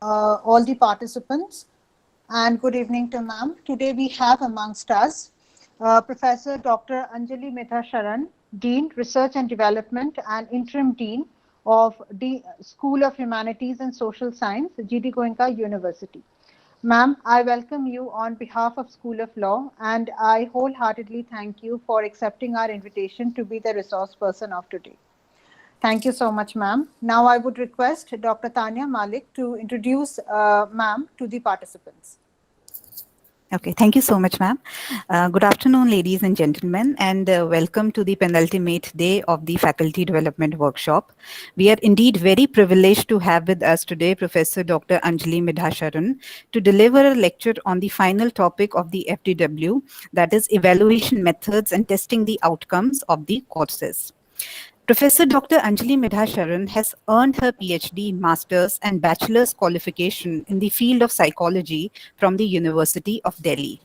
all the participants, and good evening to ma'am. Today we have amongst us Professor Dr. Anjali Medha Sharan, Dean, Research and Development and Interim Dean of the School of Humanities and Social Science, GD Goenka University. Ma'am, I welcome you on behalf of School of Law, and I wholeheartedly thank you for accepting our invitation to be the resource person of today. Thank you so much, ma'am. Now I would request Dr. Tanya Malik to introduce ma'am to the participants. Okay, thank you so much, ma'am. Good afternoon, ladies and gentlemen, and welcome to the penultimate day of the Faculty Development Workshop. We are indeed very privileged to have with us today Professor Dr. Anjali Midha Sharan to deliver a lecture on the final topic of the FDW, that is evaluation methods and testing the outcomes of the courses. Professor Dr. Anjali Midha Sharan has earned her PhD, Master's and Bachelor's qualification in the field of psychology from the University of Delhi.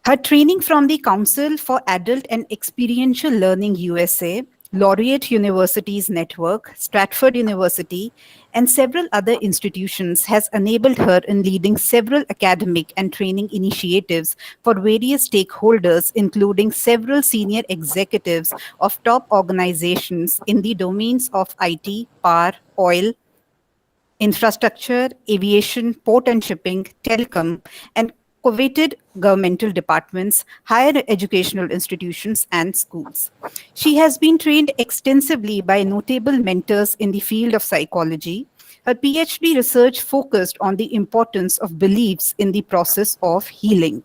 Her training from the Council for Adult and Experiential Learning USA, Laureate Universities Network, Stratford University, and several other institutions has enabled her in leading several academic and training initiatives for various stakeholders, including several senior executives of top organizations in the domains of IT, power, oil, infrastructure, aviation, port and shipping, telecom, and coveted governmental departments, higher educational institutions, and schools. She has been trained extensively by notable mentors in the field of psychology. Her PhD research focused on the importance of beliefs in the process of healing.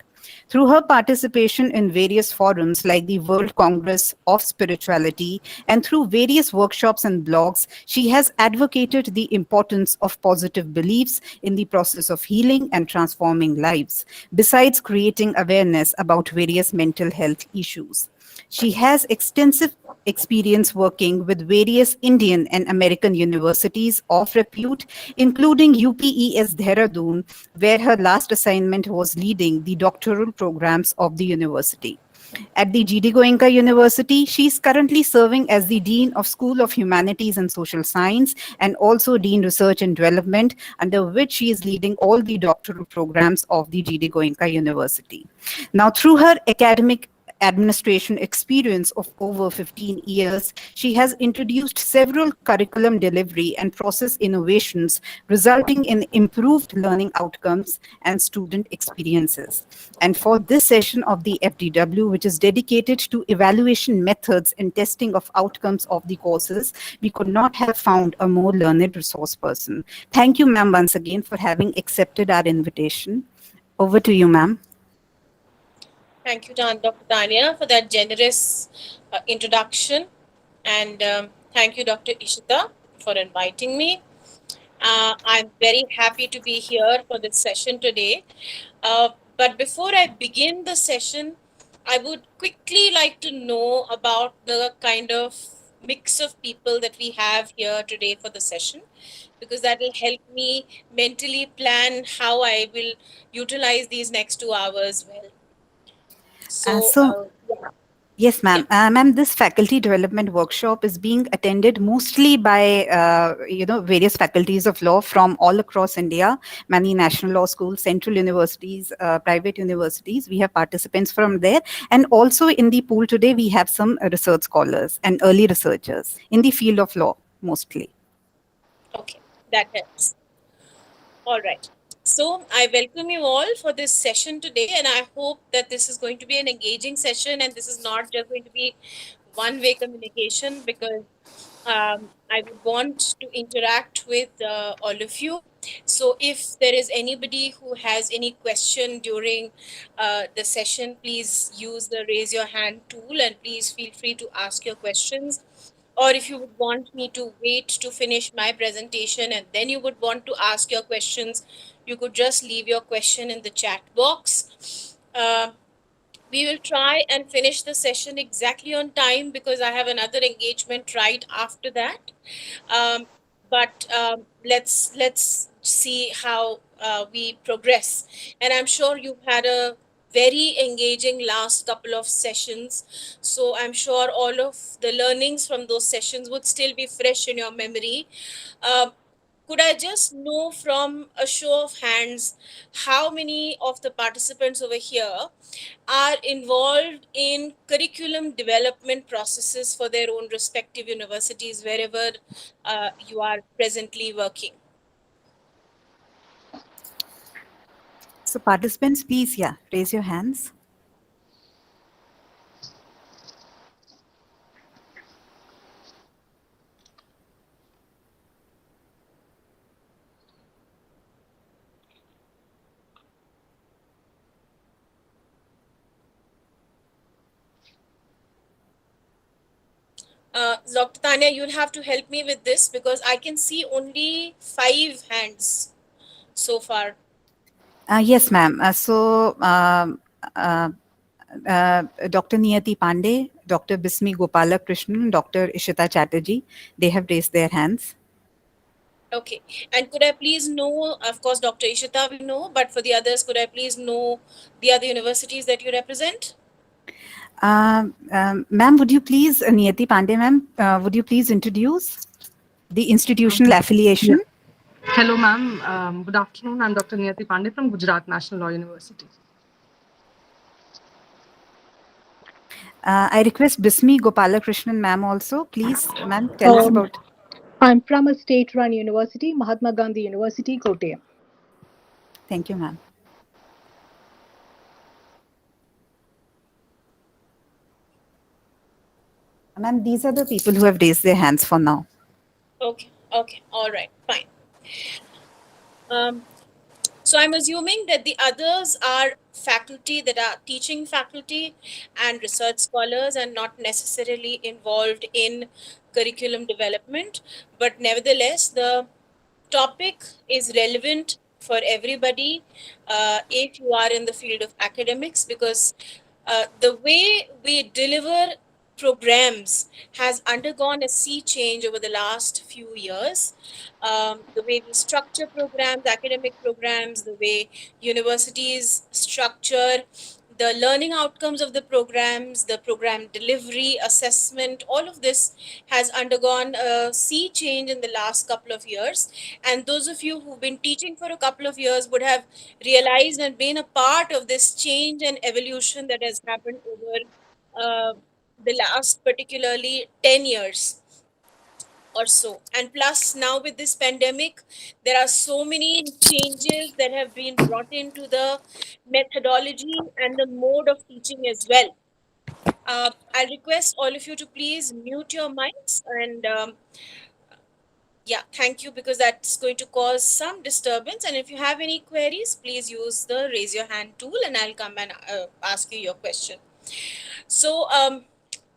Through her participation in various forums like the World Congress of Spirituality and through various workshops and blogs, she has advocated the importance of positive beliefs in the process of healing and transforming lives, besides creating awareness about various mental health issues. She has extensive experience working with various Indian and American universities of repute, including UPES Dehradun, where her last assignment was leading the doctoral programs of the university. At the GD Goenka University, she is currently serving as the Dean of School of Humanities and Social Science and also Dean Research and Development, under which she is leading all the doctoral programs of the GD Goenka University. Now, through her academic administration experience of over 15 years, she has introduced several curriculum delivery and process innovations, resulting in improved learning outcomes and student experiences. And for this session of the FDW, which is dedicated to evaluation methods and testing of outcomes of the courses, we could not have found a more learned resource person. Thank you, ma'am, once again for having accepted our invitation. Over to you, ma'am. Thank you, Dr. Tanya, for that generous introduction. And thank you, Dr. Ishita, for inviting me. I'm very happy to be here for this session today. But before I begin the session, I would quickly like to know about the kind of mix of people that we have here today for the session, because that will help me mentally plan how I will utilize these next 2 hours well. Yeah. Yes, ma'am. Ma'am, this faculty development workshop is being attended mostly by, various faculties of law from all across India, many national law schools, central universities, private universities. We have participants from there. And also in the pool today, we have some research scholars and early researchers in the field of law, mostly. Okay, that helps. All right. So I welcome you all for this session today, and I hope that this is going to be an engaging session and this is not just going to be one-way communication, because I would want to interact with all of you. So if there is anybody who has any question during the session, please use the raise your hand tool and please feel free to ask your questions. Or if you would want me to wait to finish my presentation and then you would want to ask your questions, you could just leave your question in the chat box. We will try and finish the session exactly on time because I have another engagement right after that. But let's see how we progress. And I'm sure you've had a very engaging last couple of sessions. So I'm sure all of the learnings from those sessions would still be fresh in your memory. could I just know from a show of hands how many of the participants over here are involved in curriculum development processes for their own respective universities wherever you are presently working? So participants, please, yeah, raise your hands. Dr. Tanya, you'll have to help me with this because I can see only 5 hands so far. Yes, ma'am. Dr. Niyati Pandey, Dr. Bismi Gopalakrishnan, Dr. Ishita Chatterjee, they have raised their hands. Okay. And could I please know, of course, Dr. Ishita we know, but for the others, could I please know the other universities that you represent? Ma'am, would you please, Niyati Pandey, ma'am, would you please introduce the institutional Yeah. affiliation? Hello, ma'am. Good afternoon. I'm Dr. Niyati Pandey from Gujarat National Law University. I request Bismi Gopalakrishnan, ma'am, also. Please, ma'am, tell us about. I'm from a state-run university, Mahatma Gandhi University, Kottayam. Thank you, ma'am. Ma'am, these are the people who have raised their hands for now. Okay. Okay. All right. Fine. So I'm assuming that the others are faculty that are teaching faculty and research scholars and not necessarily involved in curriculum development. But nevertheless, the topic is relevant for everybody if you are in the field of academics, because the way we deliver programs has undergone a sea change over the last few years. The way we structure programs, academic programs, the way universities structure the learning outcomes of the programs, the program delivery, assessment, all of this has undergone a sea change in the last couple of years. And those of you who've been teaching for a couple of years would have realized and been a part of this change and evolution that has happened over the last particularly 10 years or so. And plus, now with this pandemic, there are so many changes that have been brought into the methodology and the mode of teaching as well. I'll request all of you to please mute your mics and yeah, thank you, because that's going to cause some disturbance. And if you have any queries, please use the raise your hand tool and I'll come and ask you your question. So,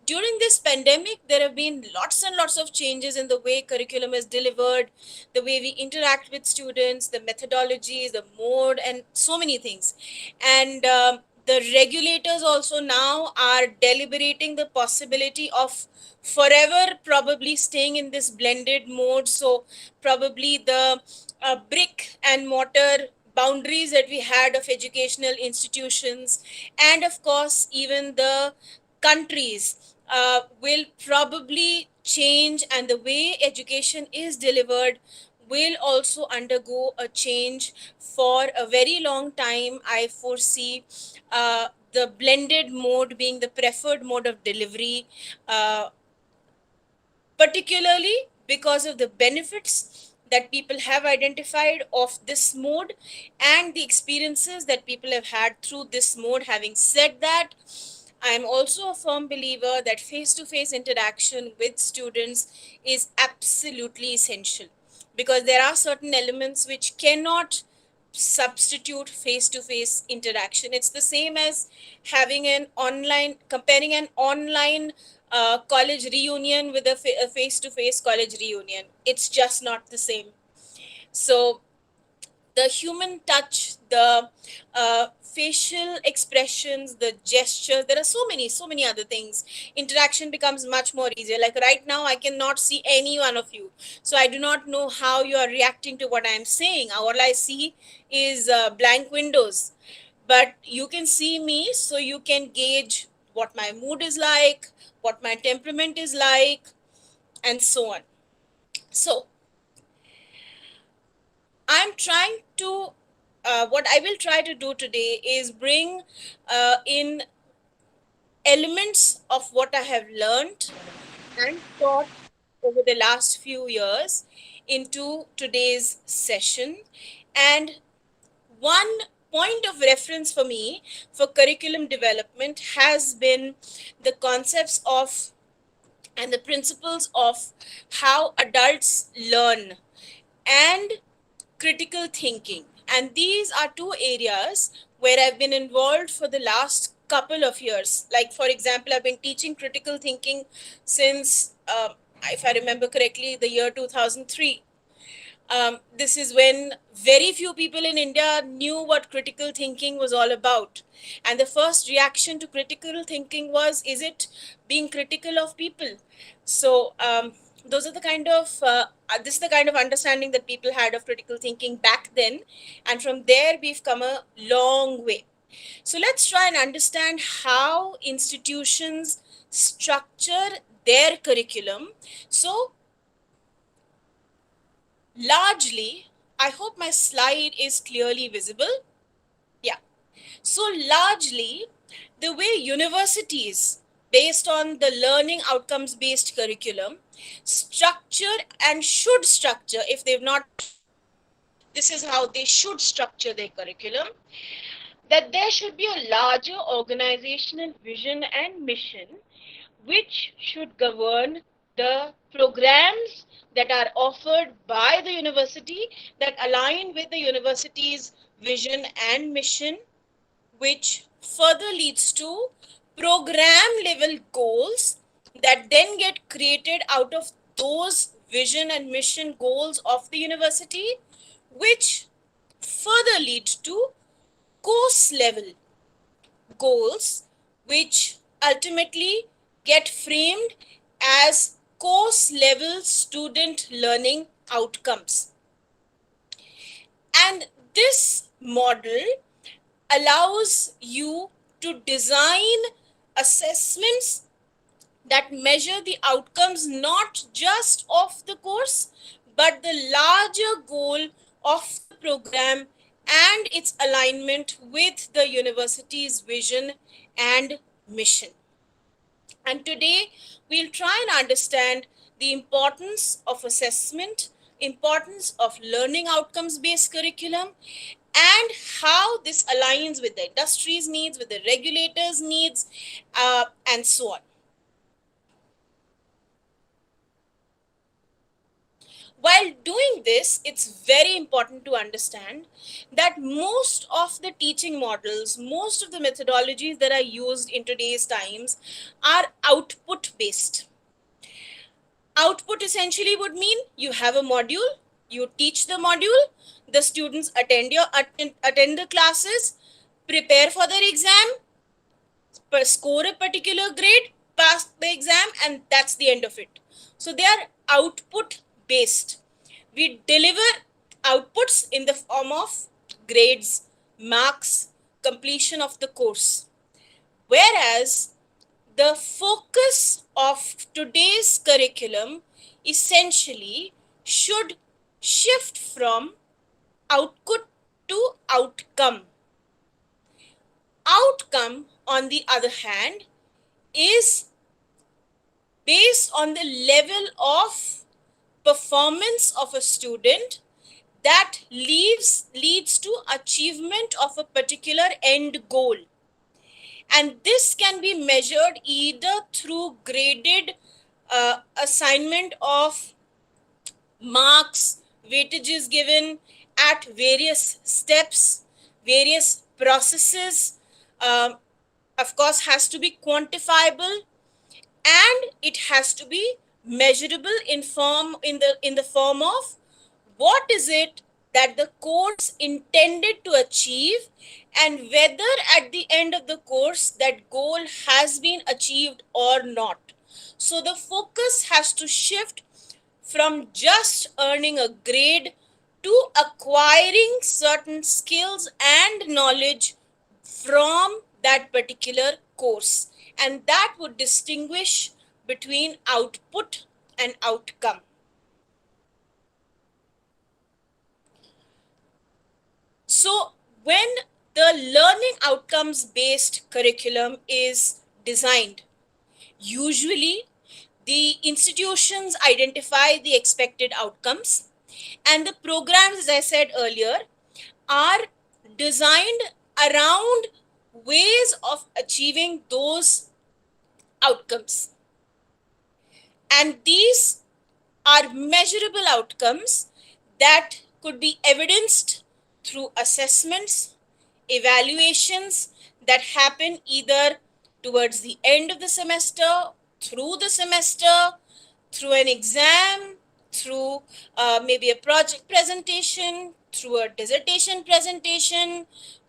during this pandemic, there have been lots and lots of changes in the way curriculum is delivered, the way we interact with students, the methodologies, the mode, and so many things. And the regulators also now are deliberating the possibility of forever probably staying in this blended mode. So probably the brick and mortar boundaries that we had of educational institutions, and of course even the countries will probably change, and the way education is delivered will also undergo a change for a very long time. I foresee the blended mode being the preferred mode of delivery, particularly because of the benefits that people have identified of this mode and the experiences that people have had through this mode. Having said that, I am also a firm believer that face-to-face interaction with students is absolutely essential, because there are certain elements which cannot substitute face-to-face interaction. It's the same as having an online, comparing an online college reunion with a face-to-face college reunion. It's just not the same. So the human touch, the facial expressions, the gestures, there are so many other things. Interaction becomes much more easier. Like right now, I cannot see any one of you. So I do not know how you are reacting to what I am saying. All I see is blank windows. But you can see me, so you can gauge what my mood is like, what my temperament is like, and so on. So what I will try to do today is bring in elements of what I have learned and taught over the last few years into today's session. And one point of reference for me for curriculum development has been the concepts of and the principles of how adults learn and critical thinking. And these are two areas where I've been involved for the last couple of years. Like, for example, I've been teaching critical thinking since, if I remember correctly, the year 2003. This is when very few people in India knew what critical thinking was all about. And the first reaction to critical thinking was, is it being critical of people? So those are the kind of, this is the kind of understanding that people had of critical thinking back then. And from there, we've come a long way. So let's try and understand how institutions structure their curriculum. So largely, I hope my slide is clearly visible. Yeah. So largely, the way universities, based on the learning outcomes based curriculum, structure and should structure, if they've not, this is how they should structure their curriculum, that there should be a larger organizational vision and mission which should govern the programs that are offered by the university that align with the university's vision and mission, which further leads to program level goals that then get created out of those vision and mission goals of the university, which further lead to course level goals, which ultimately get framed as course level student learning outcomes. And this model allows you to design assessments that measure the outcomes not just of the course, but the larger goal of the program and its alignment with the university's vision and mission. And today, we'll try and understand the importance of assessment, importance of learning outcomes-based curriculum, and how this aligns with the industry's needs, with the regulators' needs, and so on. While doing this, it's very important to understand that most of the teaching models, most of the methodologies that are used in today's times are output-based. Output essentially would mean you have a module, you teach the module, the students attend the classes, prepare for their exam, score a particular grade, pass the exam, and that's the end of it. So they are output based. We deliver outputs in the form of grades, marks, completion of the course. Whereas the focus of today's curriculum essentially should shift from output to outcome. Outcome, on the other hand, is based on the level of performance of a student that leads to achievement of a particular end goal. And this can be measured either through graded assignment of marks, weightages given at various steps, various processes, of course, has to be quantifiable, and it has to be measurable in the form of what is it that the course intended to achieve, and whether at the end of the course that goal has been achieved or not. So the focus has to shift from just earning a grade to acquiring certain skills and knowledge from that particular course. And that would distinguish between output and outcome. when the learning outcomes based curriculum is designed, usually the institutions identify the expected outcomes, and the programs, as I said earlier, are designed around ways of achieving those outcomes. And these are measurable outcomes that could be evidenced through assessments, evaluations that happen either towards the end of the semester, through the semester, through an exam, through maybe a project presentation, through a dissertation presentation,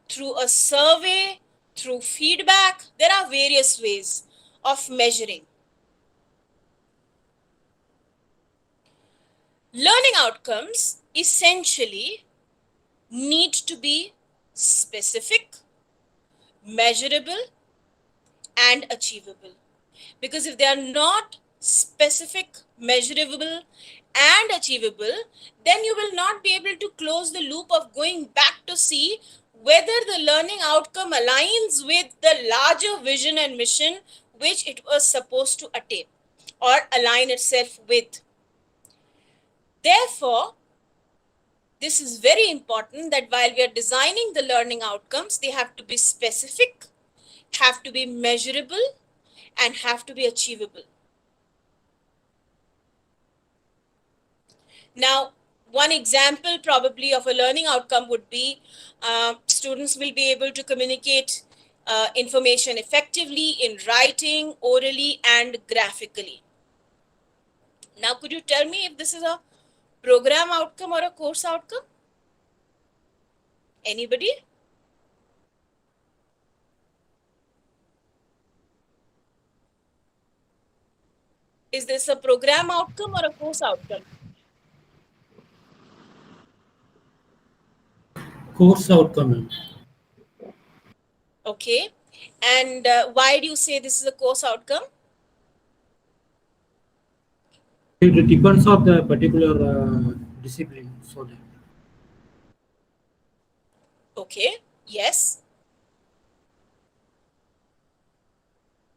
through a survey, through feedback. There are various ways of measuring. Learning outcomes essentially need to be specific, measurable, and achievable. Because if they are not specific, measurable, and achievable, then you will not be able to close the loop of going back to see whether the learning outcome aligns with the larger vision and mission which it was supposed to attain or align itself with. Therefore, this is very important that while we are designing the learning outcomes, they have to be specific, have to be measurable, and have to be achievable. Now, one example probably of a learning outcome would be students will be able to communicate information effectively in writing, orally, and graphically. Now, could you tell me if this is a program outcome or a course outcome? Anybody? Is this a program outcome or a course outcome? Course outcome. Okay. And why do you say this is a course outcome? It depends on the particular discipline. So that. Okay. Yes.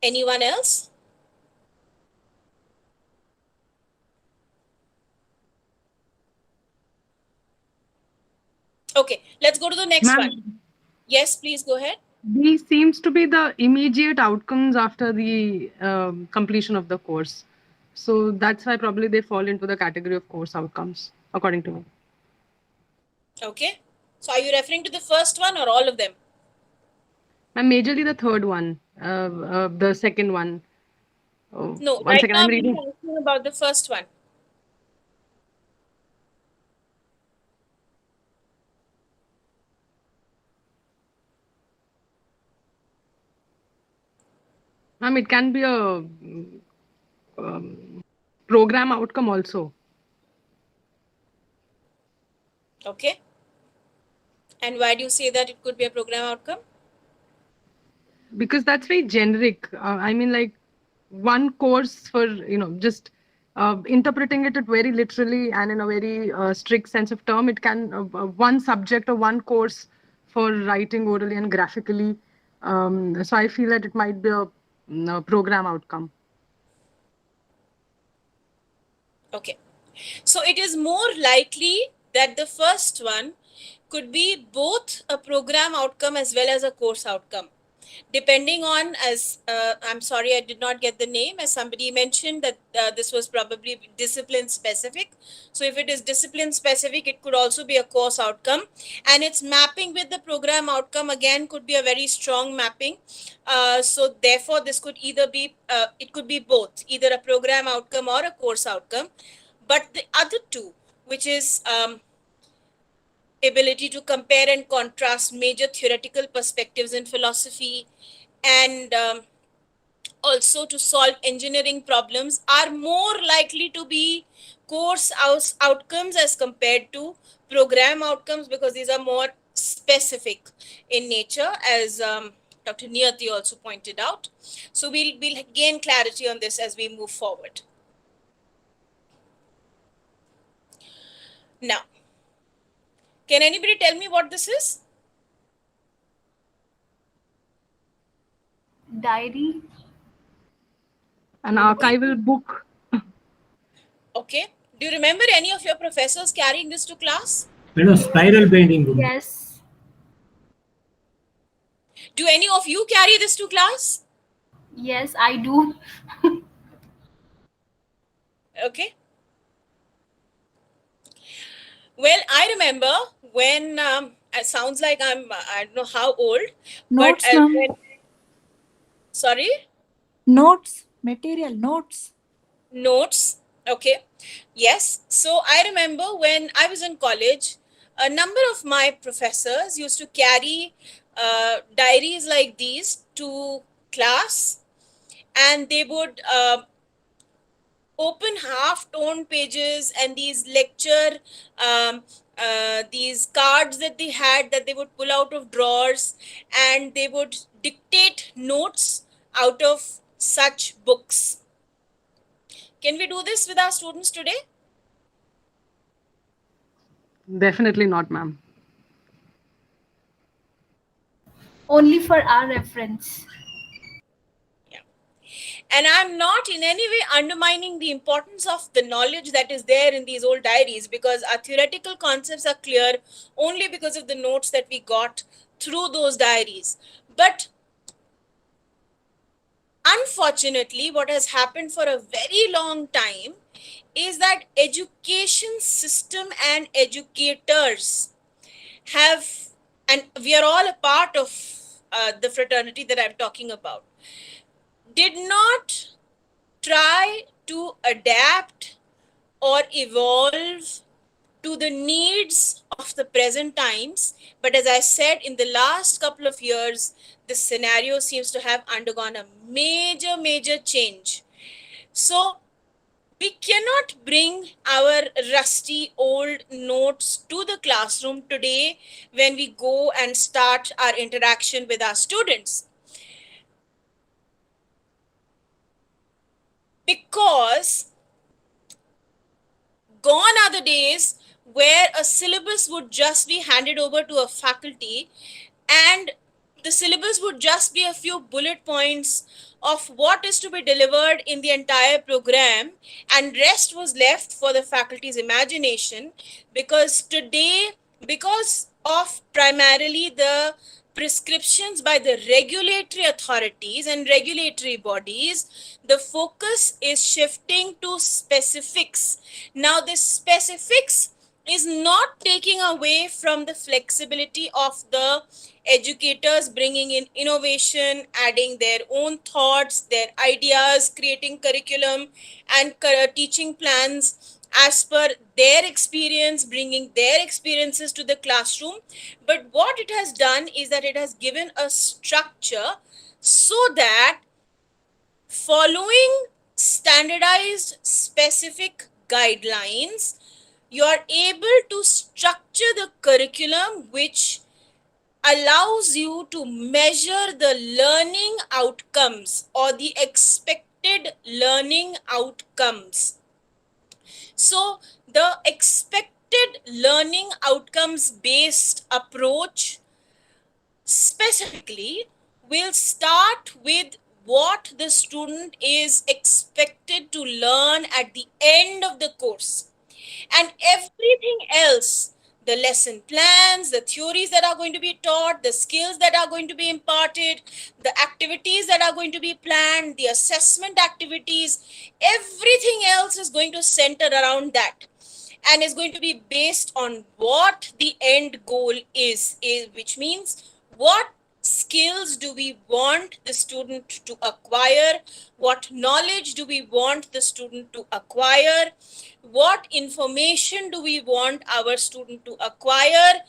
Anyone else? Okay, let's go to the next one. Yes, please go ahead. These seems to be the immediate outcomes after the completion of the course. So that's why probably they fall into the category of course outcomes, according to me. Okay. So are you referring to the first one or all of them? And majorly the third one, the second one. No, One right second, now I'm I'm reading. asking about the first one. It can be a program outcome also. Okay. And why do you say that it could be a program outcome? Because that's very generic. I mean, like one course for, just interpreting it very literally and in a very strict sense of term, it can, one subject or one course for writing orally and graphically. So I feel that it might be a program outcome. Okay. So it is more likely that the first one could be both a program outcome as well as a course outcome. Depending on, as I'm sorry, I did not get the name, as somebody mentioned that this was probably discipline specific. So if it is discipline specific, it could also be a course outcome, and its mapping with the program outcome again could be a very strong mapping. So therefore, this could either be, it could be both, either a program outcome or a course outcome. But the other two, which is ability to compare and contrast major theoretical perspectives in philosophy, and also to solve engineering problems, are more likely to be course outcomes as compared to program outcomes, because these are more specific in nature, as Dr. Niyati also pointed out. So we'll gain clarity on this as we move forward. Now, can anybody tell me what this is? Diary. An archival book. Okay. Do you remember any of your professors carrying this to class? Spiral binding book. Yes. Do any of you carry this to class? Yes, I do. Okay. Well, I remember when it sounds like I don't know how old, but Notes, ma'am. Sorry? Notes, material, notes. Notes. Okay. Yes. So I remember when I was in college, a number of my professors used to carry diaries like these to class, and they would open half-torn pages and these lecture these cards that they had that they would pull out of drawers, and they would dictate notes out of such books. Can we do this with our students today? Definitely not, ma'am. Only for our reference. And I'm not in any way undermining the importance of the knowledge that is there in these old diaries, because our theoretical concepts are clear only because of the notes that we got through those diaries. But unfortunately, what has happened for a very long time is that education system and educators have, and we are all a part of the fraternity that I'm talking about, did not try to adapt or evolve to the needs of the present times. But as I said, in the last couple of years, this scenario seems to have undergone a major change. So we cannot bring our rusty old notes to the classroom today when we go and start our interaction with our students. Because gone are the days where a syllabus would just be handed over to a faculty, and the syllabus would just be a few bullet points of what is to be delivered in the entire program, and rest was left for the faculty's imagination. Because today, because of primarily the prescriptions by the regulatory authorities and regulatory bodies, the focus is shifting to specifics. Now, the specifics is not taking away from the flexibility of the educators bringing in innovation, adding their own thoughts, their ideas, creating curriculum and teaching plans as per their experience, bringing their experiences to the classroom. But what it has done is that it has given a structure so that following standardized specific guidelines, you are able to structure the curriculum which allows you to measure the learning outcomes or the expected learning outcomes. So the expected learning outcomes based approach specifically will start with what the student is expected to learn at the end of the course. And everything else, the lesson plans, the theories that are going to be taught, the skills that are going to be imparted, the activities that are going to be planned, the assessment activities, everything else is going to center around that, and is going to be based on what the end goal is, which means what skills do we want the student to acquire, what knowledge do we want the student to acquire, what information do we want our student to acquire,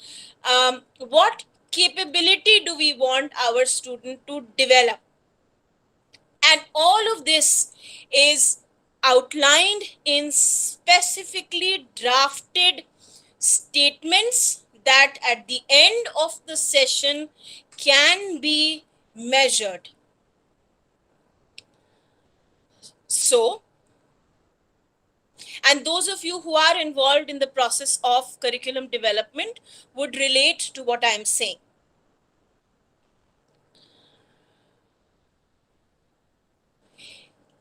what capability do we want our student to develop. And all of this is outlined in specifically drafted statements that at the end of the session can be measured. So, and those of you who are involved in the process of curriculum development would relate to what I'm saying.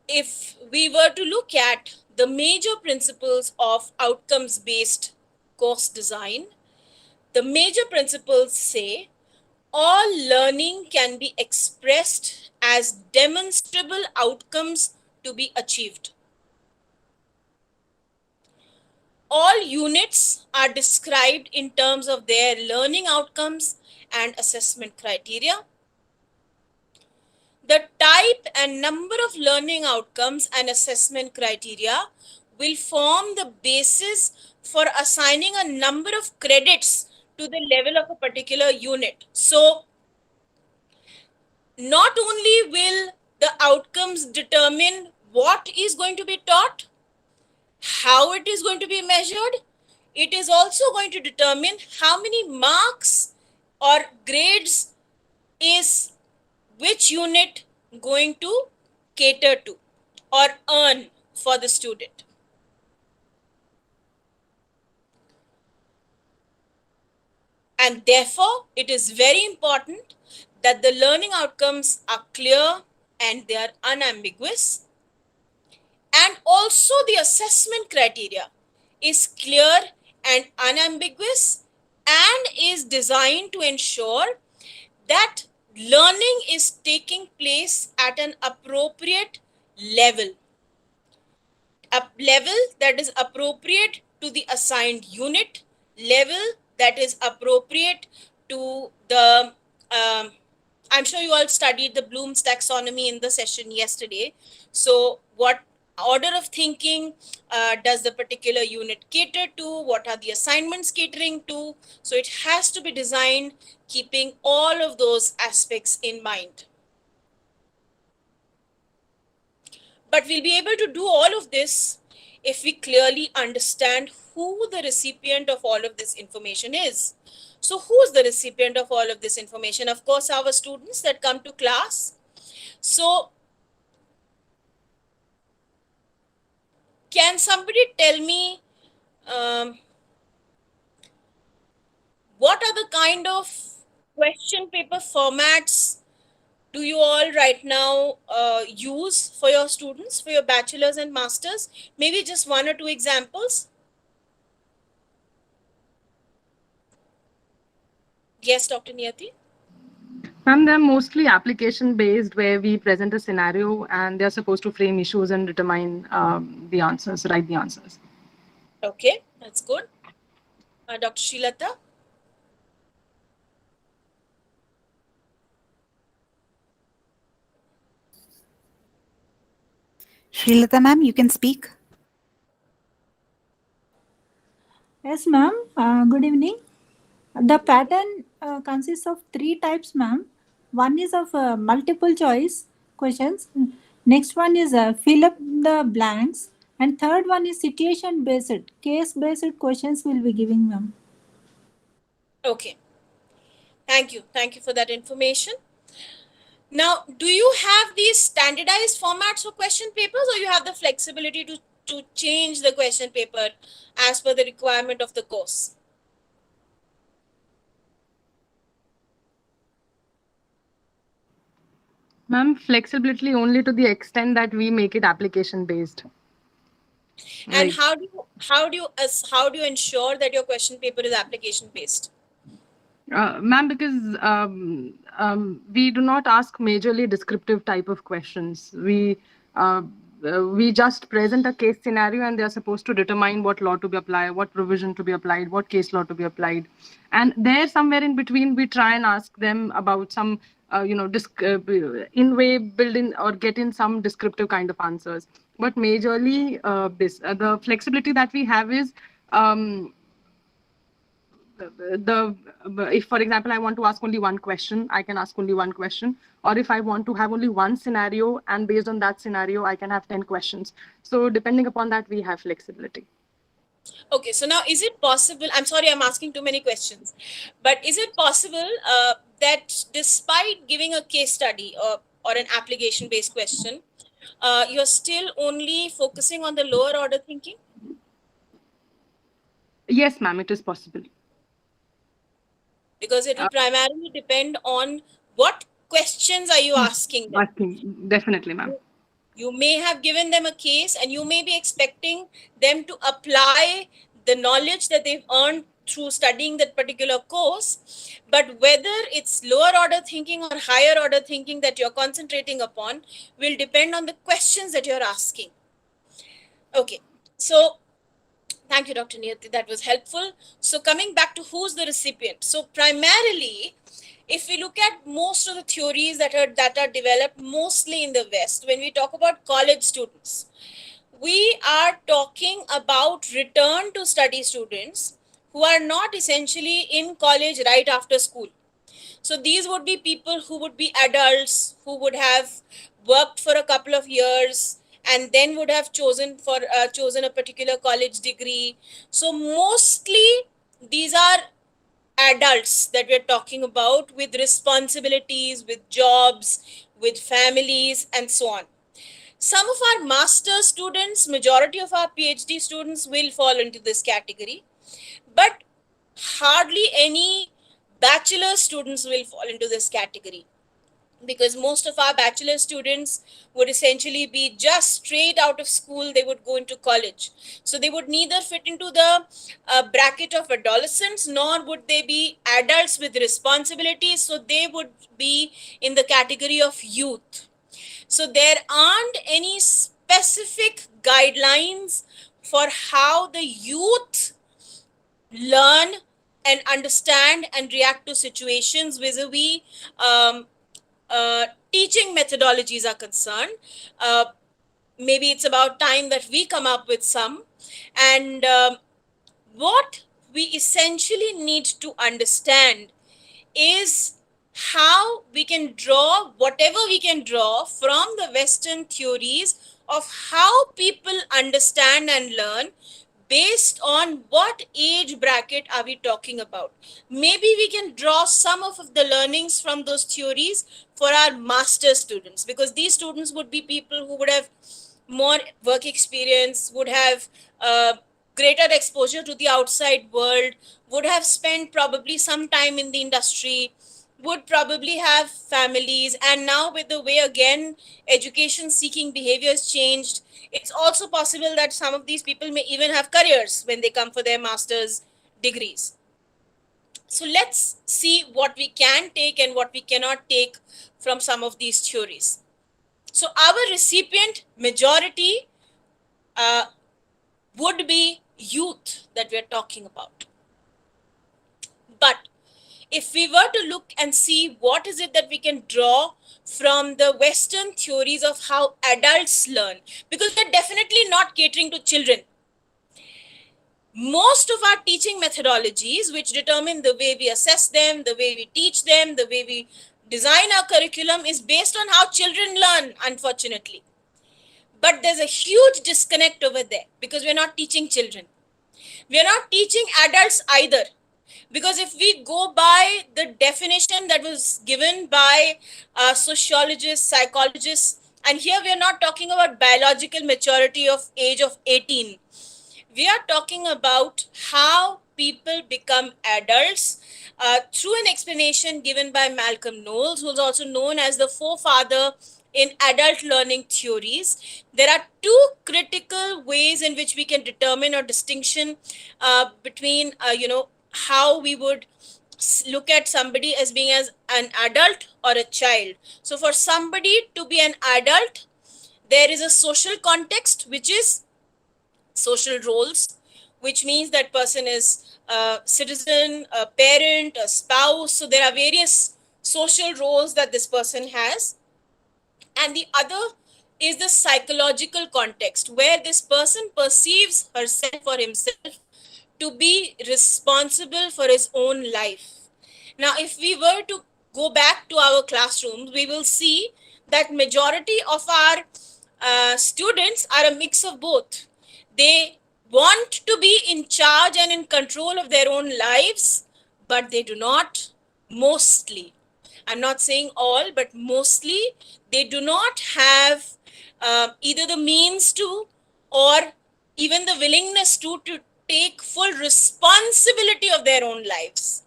if we were to look at the major principles of outcomes-based course design, the major principles say all learning can be expressed as demonstrable outcomes to be achieved. All units are described in terms of their learning outcomes and assessment criteria. The type and number of learning outcomes and assessment criteria will form the basis for assigning a number of credits to the level of a particular unit. So, not only will the outcomes determine what is going to be taught, how it is going to be measured, it is also going to determine how many marks or grades is which unit going to cater to or earn for the student. And therefore, it is very important that the learning outcomes are clear and they are unambiguous. And also the assessment criteria is clear and unambiguous and is designed to ensure that learning is taking place at an appropriate level. A level that is appropriate to the assigned unit, level that is appropriate to the, I'm sure you all studied the Bloom's taxonomy in the session yesterday. So what order of thinking does the particular unit cater to? What are the assignments catering to? So it has to be designed keeping all of those aspects in mind. But we'll be able to do all of this if we clearly understand who the recipient of all of this information is. So who's the recipient of all of this information? Of course, our students that come to class. So can somebody tell me what are the kind of question paper formats do you all right now use for your students, for your bachelors and masters? Maybe just one or two examples. Yes, Dr. Niyati? Ma'am, they're mostly application based where we present a scenario and they're supposed to frame issues and determine the answers, write the answers. Okay, that's good. Dr. Srilata? Srilata ma'am, you can speak. Yes, ma'am. Good evening. The pattern consists of 3 types, ma'am. One is of multiple choice questions. Next one is fill up the blanks. And third one is situation based, case based questions will be giving, ma'am. Okay. Thank you. Thank you for that information. Now, do you have these standardized formats for question papers, or you have the flexibility to change the question paper as per the requirement of the course? Ma'am, flexibility only to the extent that we make it application based. And Right. how do you ensure that your question paper is application based? Ma'am, because we do not ask majorly descriptive type of questions. We just present a case scenario and they are supposed to determine what law to be applied, what provision to be applied, what case law to be applied. And there somewhere in between, we try and ask them about some, in way build in or get in some descriptive kind of answers. But majorly the flexibility that we have is if, for example, I want to ask only one question, I can ask only one question. Or if I want to have only one scenario and based on that scenario, I can have 10 questions. So depending upon that, we have flexibility. Okay, so now is it possible, I'm sorry, I'm asking too many questions, but is it possible that despite giving a case study or an application based question, you're still only focusing on the lower order thinking? Yes, ma'am, it is possible. Because it will primarily depend on what questions are you asking them. Definitely, ma'am. You may have given them a case and you may be expecting them to apply the knowledge that they've earned through studying that particular course. But whether it's lower order thinking or higher order thinking that you're concentrating upon will depend on the questions that you're asking. Okay, so thank you, Dr. Niyati. That was helpful. So coming back to who's the recipient. So primarily, if we look at most of the theories that are developed mostly in the West, when we talk about college students, we are talking about return to study students who are not essentially in college right after school. So these would be people who would be adults who would have worked for a couple of years and then would have chosen a particular college degree. So mostly these are adults that we're talking about with responsibilities, with jobs, with families, and so on. Some of our master students, majority of our PhD students will fall into this category, but hardly any bachelor students will fall into this category, because most of our bachelor students would essentially be just straight out of school. They would go into college, so they would neither fit into the bracket of adolescents, nor would they be adults with responsibilities, so they would be in the category of youth. So there aren't any specific guidelines for how the youth learn and understand and react to situations vis-a-vis teaching methodologies are concerned. Maybe it's about time that we come up with some. And what we essentially need to understand is how we can draw whatever we can draw from the Western theories of how people understand and learn, based on what age bracket are we talking about. Maybe we can draw some of the learnings from those theories for our master students, because these students would be people who would have more work experience, would have greater exposure to the outside world, would have spent probably some time in the industry, would probably have families, and now with the way again education seeking behaviors changed, it's also possible that some of these people may even have careers when they come for their master's degrees. So let's see what we can take and what we cannot take from some of these theories. So our recipient majority would be youth that we're talking about. But if we were to look and see what is it that we can draw from the Western theories of how adults learn, because we're definitely not catering to children. Most of our teaching methodologies, which determine the way we assess them, the way we teach them, the way we design our curriculum, is based on how children learn, unfortunately. But there's a huge disconnect over there, because we're not teaching children. We're not teaching adults either. Because if we go by the definition that was given by sociologists, psychologists, and here we are not talking about biological maturity of age of 18. We are talking about how people become adults through an explanation given by Malcolm Knowles, who is also known as the forefather in adult learning theories. There are two critical ways in which we can determine a distinction between, how we would look at somebody as being as an adult or a child. So for somebody to be an adult, there is a social context, which is social roles, which means that person is a citizen, a parent, a spouse. So there are various social roles that this person has. And the other is the psychological context, where this person perceives herself or himself to be responsible for his own life. Now, if we were to go back to our classrooms, we will see that majority of our students are a mix of both. They want to be in charge and in control of their own lives, but they do not. Mostly, I'm not saying all, but mostly they do not have either the means to, or even the willingness to take full responsibility of their own lives.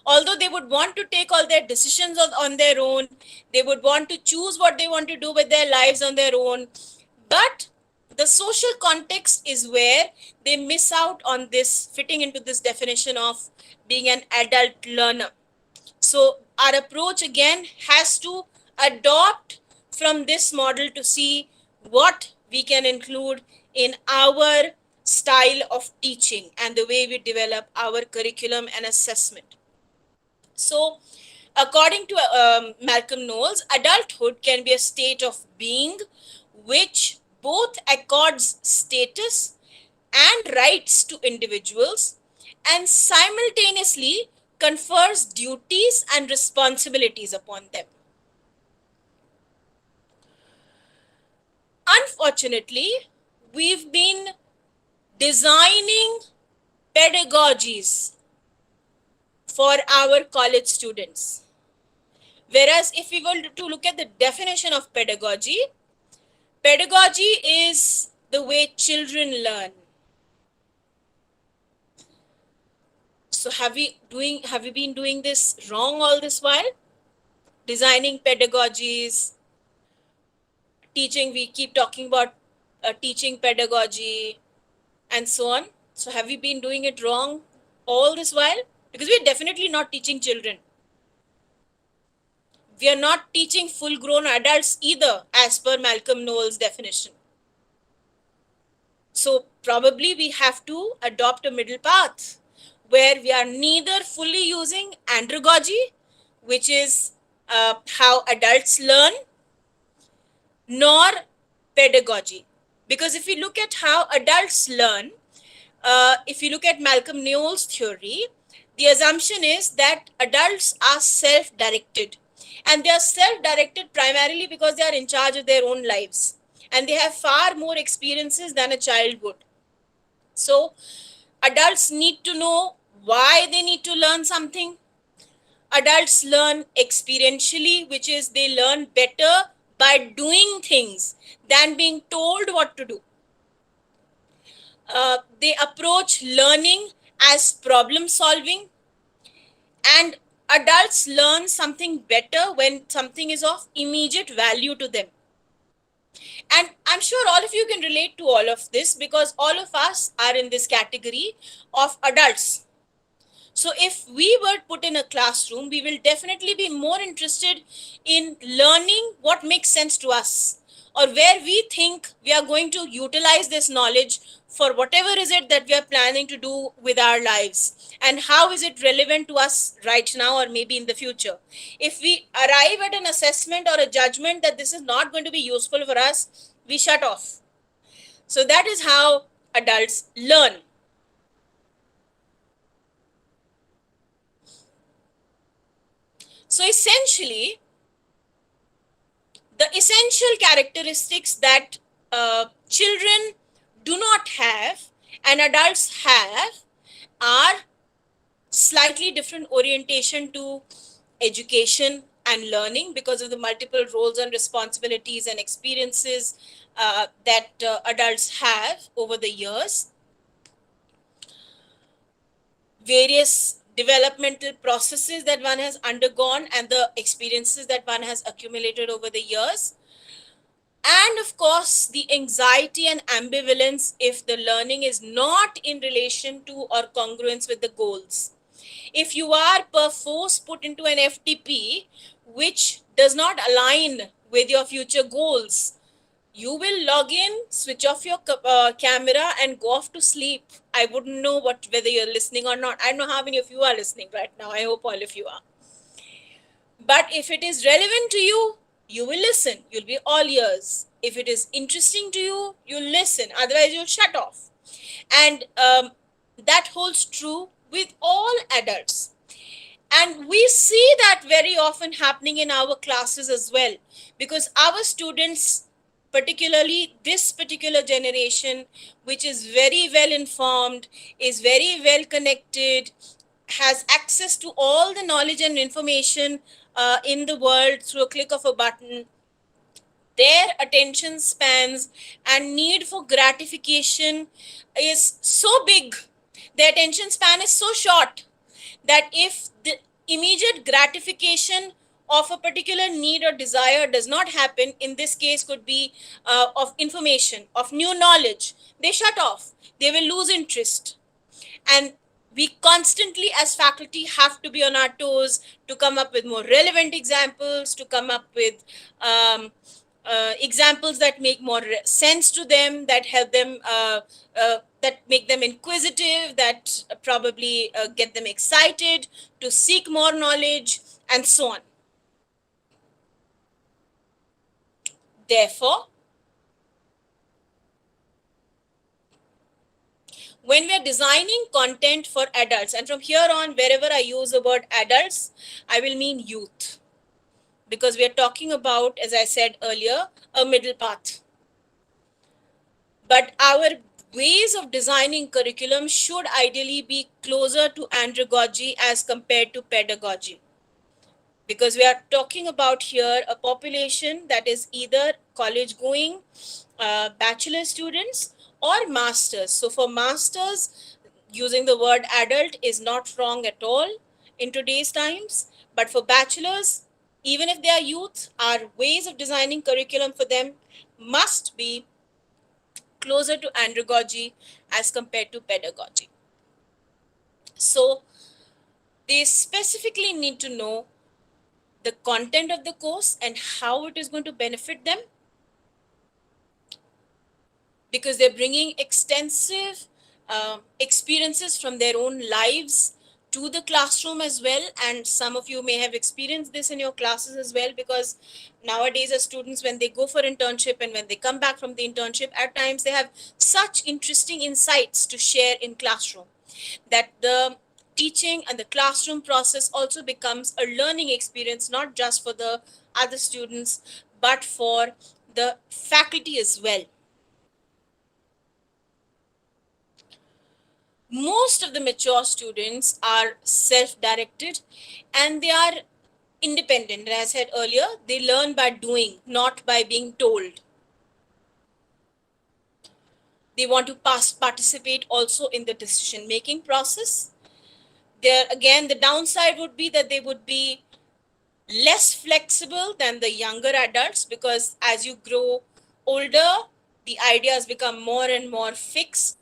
Although they would want to take all their decisions on their own, they would want to choose what they want to do with their lives on their own. But the social context is where they miss out on this, fitting into this definition of being an adult learner. So our approach again has to adopt from this model to see what we can include in our style of teaching and the way we develop our curriculum and assessment. So according to Malcolm Knowles, adulthood can be a state of being which both accords status and rights to individuals and simultaneously confers duties and responsibilities upon them. Unfortunately, we've been designing pedagogies for our college students. Whereas if we were to look at the definition of pedagogy, pedagogy is the way children learn. So have we been doing this wrong all this while? Designing pedagogies, teaching, we keep talking about teaching pedagogy and so on. So have we been doing it wrong all this while? Because we're definitely not teaching children. We are not teaching full-grown adults either, as per Malcolm Knowles' definition. So probably we have to adopt a middle path where we are neither fully using andragogy, which is how adults learn, nor pedagogy. Because if we look at how adults learn, if you look at Malcolm Knowles' theory, the assumption is that adults are self-directed. And they are self-directed primarily because they are in charge of their own lives. And they have far more experiences than a child would. So adults need to know why they need to learn something. Adults learn experientially, which is they learn better by doing things than being told what to do. They approach learning as problem solving, and adults learn something better when something is of immediate value to them. And I'm sure all of you can relate to all of this because all of us are in this category of adults. So if we were put in a classroom, we will definitely be more interested in learning what makes sense to us, or where we think we are going to utilize this knowledge for whatever is it that we are planning to do with our lives, and how is it relevant to us right now or maybe in the future. If we arrive at an assessment or a judgment that this is not going to be useful for us, we shut off. So that is how adults learn. So essentially, the essential characteristics that children do not have and adults have are slightly different orientation to education and learning because of the multiple roles and responsibilities and experiences that adults have over the years. Various developmental processes that one has undergone and the experiences that one has accumulated over the years. And of course, the anxiety and ambivalence if the learning is not in relation to or congruence with the goals. If you are perforce put into an FTP which does not align with your future goals, you will log in, switch off your camera and go off to sleep. I wouldn't know whether you're listening or not. I don't know how many of you are listening right now. I hope all of you are. But if it is relevant to you, you will listen. You'll be all ears. If it is interesting to you, you'll listen. Otherwise, you'll shut off. And that holds true with all adults. And we see that very often happening in our classes as well, because our students, particularly this particular generation, which is very well informed, is very well connected, has access to all the knowledge and information in the world through a click of a button, their attention spans and need for gratification is so big, their attention span is so short, that if immediate gratification of a particular need or desire does not happen. In this case could be of information, of new knowledge, they shut off, they will lose interest. And we constantly as faculty have to be on our toes to come up with more relevant examples, to come up with examples that make more sense to them, that help them, that make them inquisitive, that probably get them excited to seek more knowledge, and so on. Therefore, when we are designing content for adults, and from here on, wherever I use the word adults, I will mean youth, because we are talking about, as I said earlier, a middle path. But our ways of designing curriculum should ideally be closer to andragogy as compared to pedagogy, because we are talking about here a population that is either college going, bachelor students, or masters. So for masters, using the word adult is not wrong at all in today's times. But for bachelors, even if they are youth, our ways of designing curriculum for them must be closer to andragogy as compared to pedagogy. So they specifically need to know the content of the course and how it is going to benefit them, because they're bringing extensive experiences from their own lives to the classroom as well. And some of you may have experienced this in your classes as well, because nowadays as students, when they go for internship and when they come back from the internship, at times they have such interesting insights to share in classroom, that the teaching and the classroom process also becomes a learning experience, not just for the other students, but for the faculty as well. Most of the mature students are self-directed and they are independent. As I said earlier, they learn by doing, not by being told. They want to participate also in the decision-making process. There again, the downside would be that they would be less flexible than the younger adults, because as you grow older, the ideas become more and more fixed.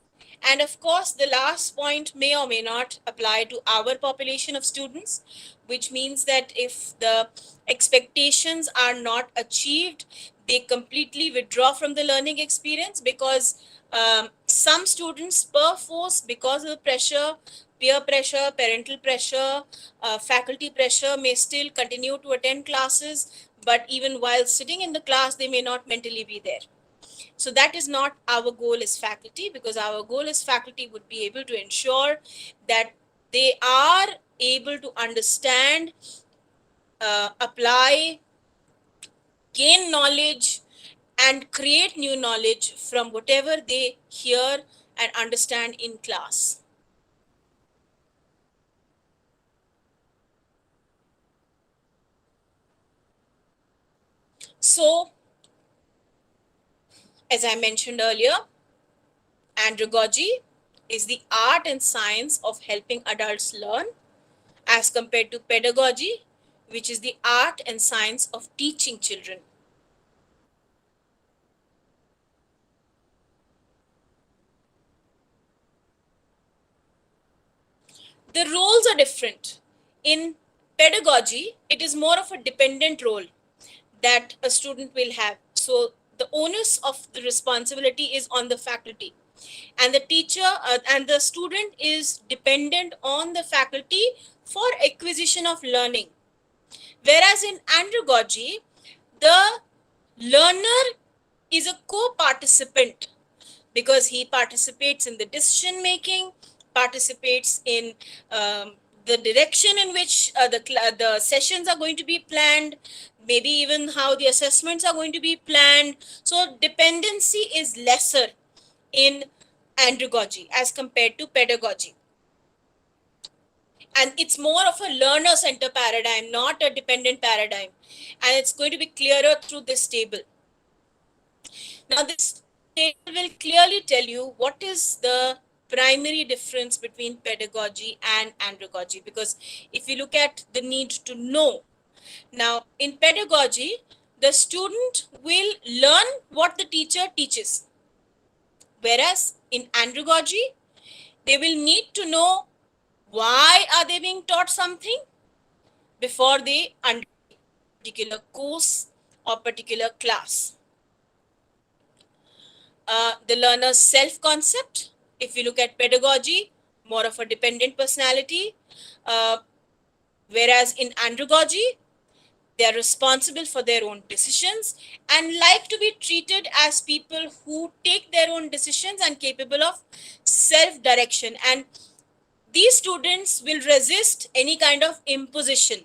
And of course, the last point may or may not apply to our population of students, which means that if the expectations are not achieved, they completely withdraw from the learning experience, because some students perforce, because of the pressure, peer pressure, parental pressure, faculty pressure, may still continue to attend classes, but even while sitting in the class, they may not mentally be there. So that is not our goal as faculty, because our goal as faculty would be able to ensure that they are able to understand, apply, gain knowledge, and create new knowledge from whatever they hear and understand in class. So, as I mentioned earlier, andragogy is the art and science of helping adults learn, as compared to pedagogy, which is the art and science of teaching children. The roles are different. In pedagogy, it is more of a dependent role that a student will have. So the onus of the responsibility is on the faculty, and the teacher and the student is dependent on the faculty for acquisition of learning. Whereas in andragogy, the learner is a co-participant, because he participates in the decision making, participates in the direction in which the sessions are going to be planned, maybe even how the assessments are going to be planned. So dependency is lesser in andragogy as compared to pedagogy. And it's more of a learner-centered paradigm, not a dependent paradigm. And it's going to be clearer through this table. Now, this table will clearly tell you what is the primary difference between pedagogy and andragogy, because if you look at the need to know, now in pedagogy, the student will learn what the teacher teaches, whereas in andragogy, they will need to know why are they being taught something before they undertake a particular course or particular class. The learner's self-concept, if you look at pedagogy, more of a dependent personality, whereas in andragogy, they are responsible for their own decisions and like to be treated as people who take their own decisions and capable of self-direction. And these students will resist any kind of imposition.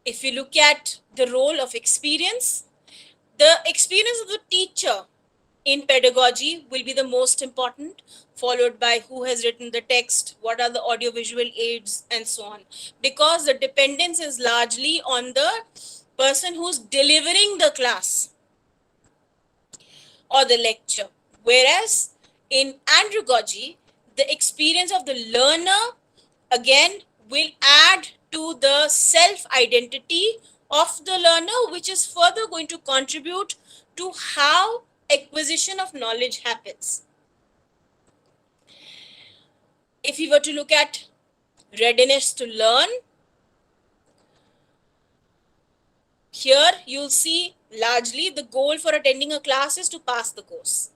If you look at the role of experience, the experience of the teacher in pedagogy will be the most important, followed by who has written the text, what are the audiovisual aids, and so on. Because the dependence is largely on the person who's delivering the class or the lecture. Whereas in andragogy, the experience of the learner, again, will add to the self-identity of the learner, which is further going to contribute to how acquisition of knowledge happens. If we were to look at readiness to learn, here you'll see largely the goal for attending a class is to pass the course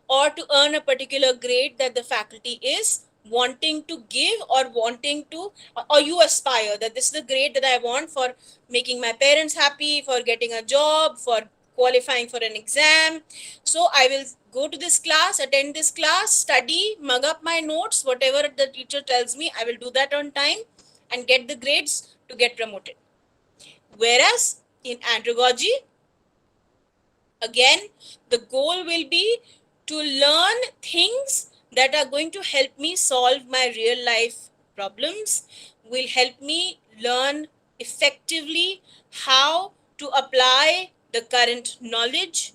or to earn a particular grade that the faculty is wanting to give, or wanting to, or you aspire that this is the grade that I want for making my parents happy, for getting a job, for qualifying for an exam. So I will go to this class, attend this class, study, mug up my notes, whatever the teacher tells me, I will do that on time and get the grades to get promoted. Whereas in andragogy, again, the goal will be to learn things that are going to help me solve my real life problems, will help me learn effectively how to apply the current knowledge,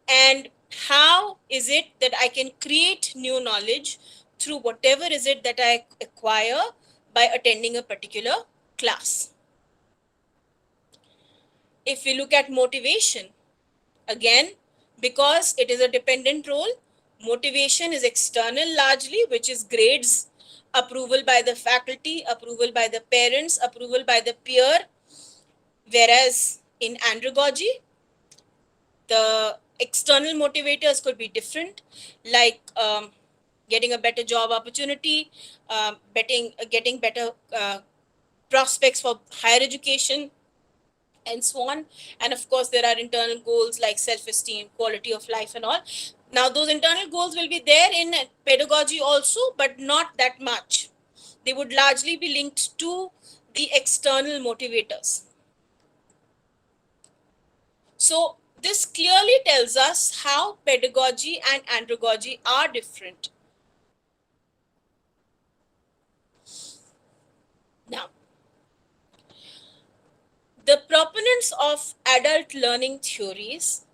and how is it that I can create new knowledge through whatever is it that I acquire by attending a particular class. If we look at motivation, again, because it is a dependent role, motivation is external largely, which is grades, approval by the faculty, approval by the parents, approval by the peer. Whereas in andragogy, the external motivators could be different, like getting a better job opportunity, getting better prospects for higher education, and so on. And of course, there are internal goals like self-esteem, quality of life, and all. Now, those internal goals will be there in pedagogy also, but not that much. They would largely be linked to the external motivators. So this clearly tells us how pedagogy and andragogy are different. Now, the proponents of adult learning theories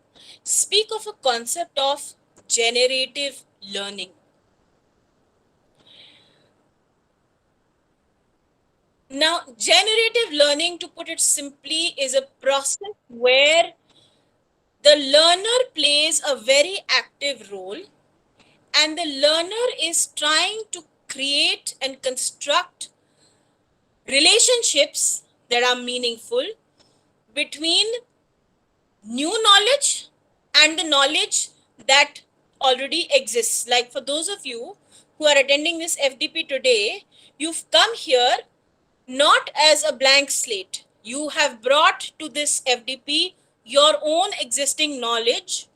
speak of a concept of generative learning. Now, generative learning, to put it simply, is a process where the learner plays a very active role and the learner is trying to create and construct relationships that are meaningful between new knowledge and the knowledge that already exists. Like for those of you who are attending this FDP today, you've come here not as a blank slate. You have brought to this FDP your own existing knowledge,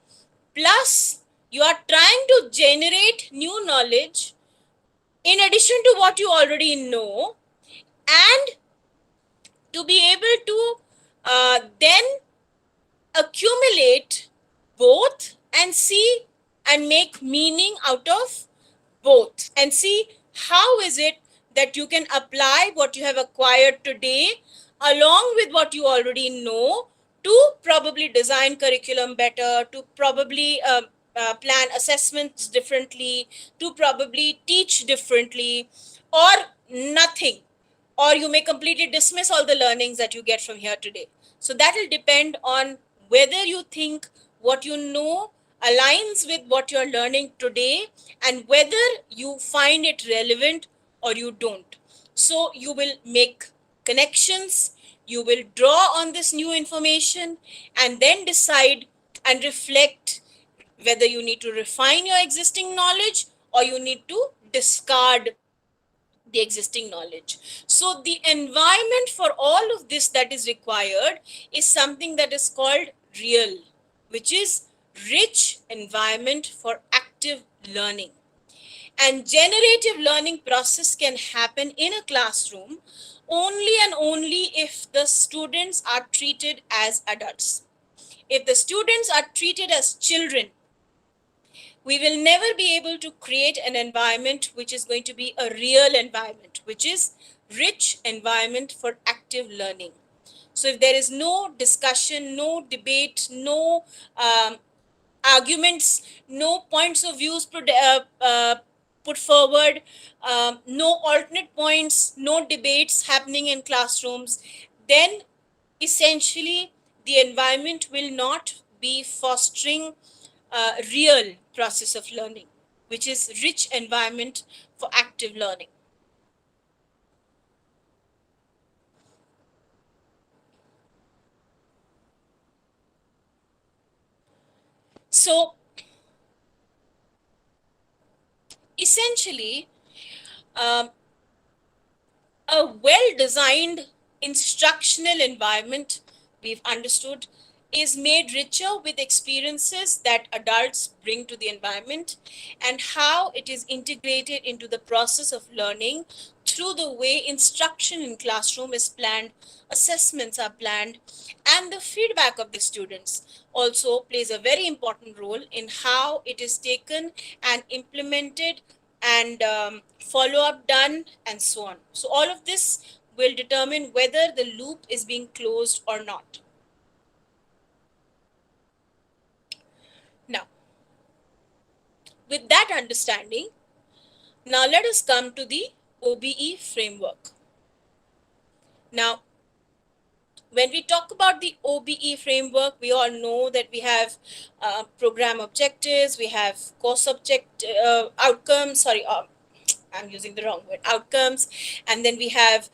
plus you are trying to generate new knowledge in addition to what you already know, and to be able to then accumulate both and see and make meaning out of both, and see how is it that you can apply what you have acquired today along with what you already know to probably design curriculum better, to probably plan assessments differently, to probably teach differently, or nothing, or you may completely dismiss all the learnings that you get from here today. So that will depend on whether you think what you know aligns with what you're learning today, and whether you find it relevant or you don't. So you will make connections, you will draw on this new information, and then decide and reflect whether you need to refine your existing knowledge or you need to discard the existing knowledge. So the environment for all of this that is required is something that is called real, which is rich environment for active learning. And generative learning process can happen in a classroom only and only if the students are treated as adults. If the students are treated as children, we will never be able to create an environment which is going to be a real environment, which is rich environment for active learning. So if there is no discussion, no debate, no arguments, no points of views put forward, no alternate points, no debates happening in classrooms, then essentially the environment will not be fostering real process of learning, which is rich environment for active learning. So essentially, a well-designed instructional environment, we've understood, is made richer with experiences that adults bring to the environment and how it is integrated into the process of learning through the way instruction in classroom is planned, assessments are planned, and the feedback of the students also plays a very important role in how it is taken and implemented and follow-up done and so on. So all of this will determine whether the loop is being closed or not. Now, with that understanding, now let us come to the OBE framework. Now, when we talk about the OBE framework, we all know that we have program objectives, we have course outcomes, I'm using the wrong word, outcomes, and then we have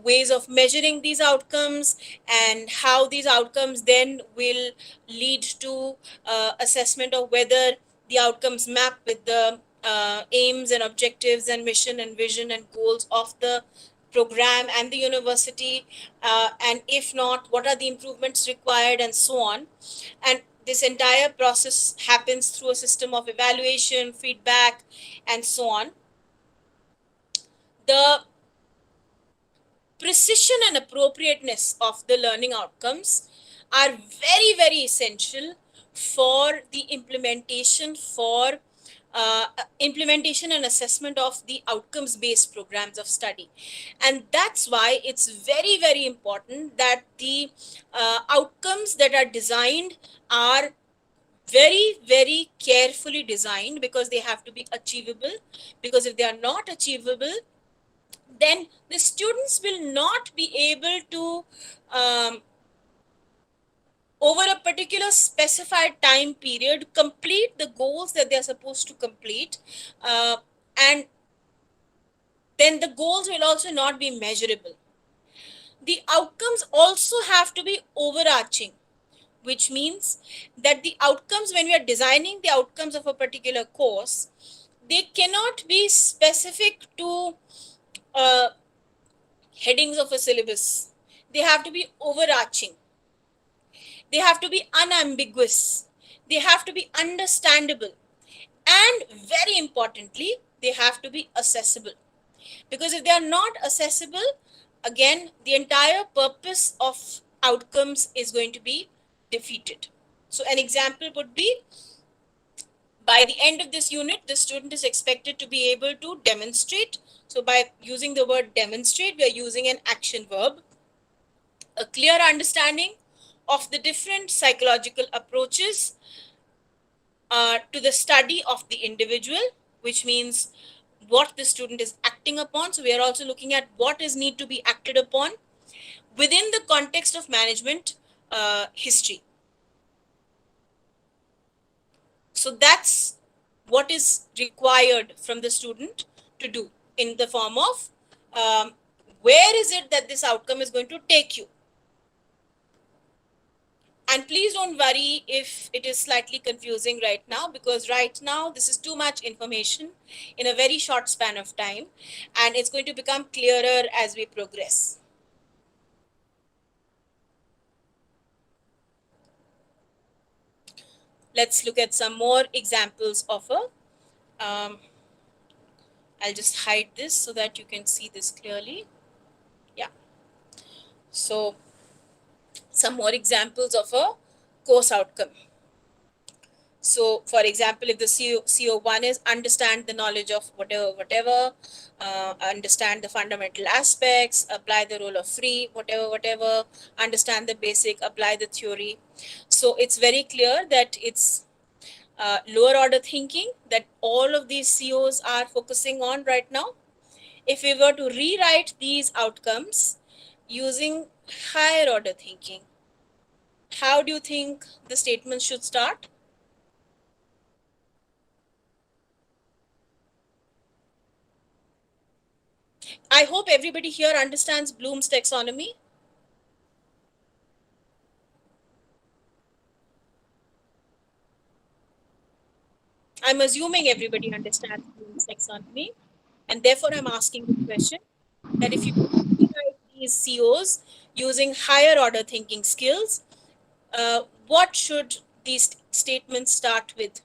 ways of measuring these outcomes and how these outcomes then will lead to assessment of whether the outcomes map with the aims and objectives and mission and vision and goals of the program and the university, and if not, what are the improvements required and so on. And this entire process happens through a system of evaluation, feedback, and so on. The precision and appropriateness of the learning outcomes are very, very essential for the implementation and assessment of the outcomes-based programs of study. And that's why it's very, very important that the outcomes that are designed are very, very carefully designed, because they have to be achievable. Because if they are not achievable, then the students will not be able to over a particular specified time period complete the goals that they are supposed to complete, and then the goals will also not be measurable. The outcomes also have to be overarching, which means that the outcomes, when we are designing the outcomes of a particular course, they cannot be specific to headings of a syllabus. They have to be overarching. They have to be unambiguous. They have to be understandable. And very importantly, they have to be accessible. Because if they are not accessible, again, the entire purpose of outcomes is going to be defeated. So an example would be, by the end of this unit, the student is expected to be able to demonstrate. So by using the word demonstrate, we are using an action verb, a clear understanding of the different psychological approaches to the study of the individual, which means what the student is acting upon. So we are also looking at what is need to be acted upon within the context of management history. So that's what is required from the student to do in the form of where is it that this outcome is going to take you. And please don't worry if it is slightly confusing right now, because right now this is too much information in a very short span of time, and it's going to become clearer as we progress. Let's look at some more examples of a, I'll just hide this so that you can see this clearly. Yeah. So some more examples of a course outcome. So, for example, if the CO1 is understand the knowledge of whatever, understand the fundamental aspects, apply the role of free, whatever, understand the basic, apply the theory. So, it's very clear that it's lower order thinking that all of these COs are focusing on right now. If we were to rewrite these outcomes using higher order thinking, how do you think the statement should start? I hope everybody here understands Bloom's taxonomy. I'm assuming everybody understands Bloom's taxonomy, and therefore I'm asking the question that if you rewrite these COs using higher order thinking skills, what should these statements start with?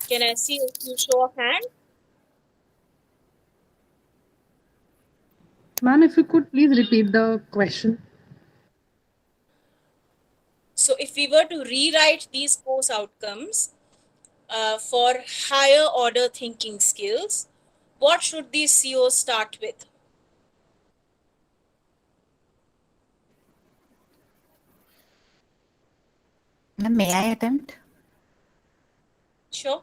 Can I see a few show of hands? Ma'am, if you could please repeat the question. So if we were to rewrite these course outcomes for higher order thinking skills, what should these COs start with? May I attempt? Sure.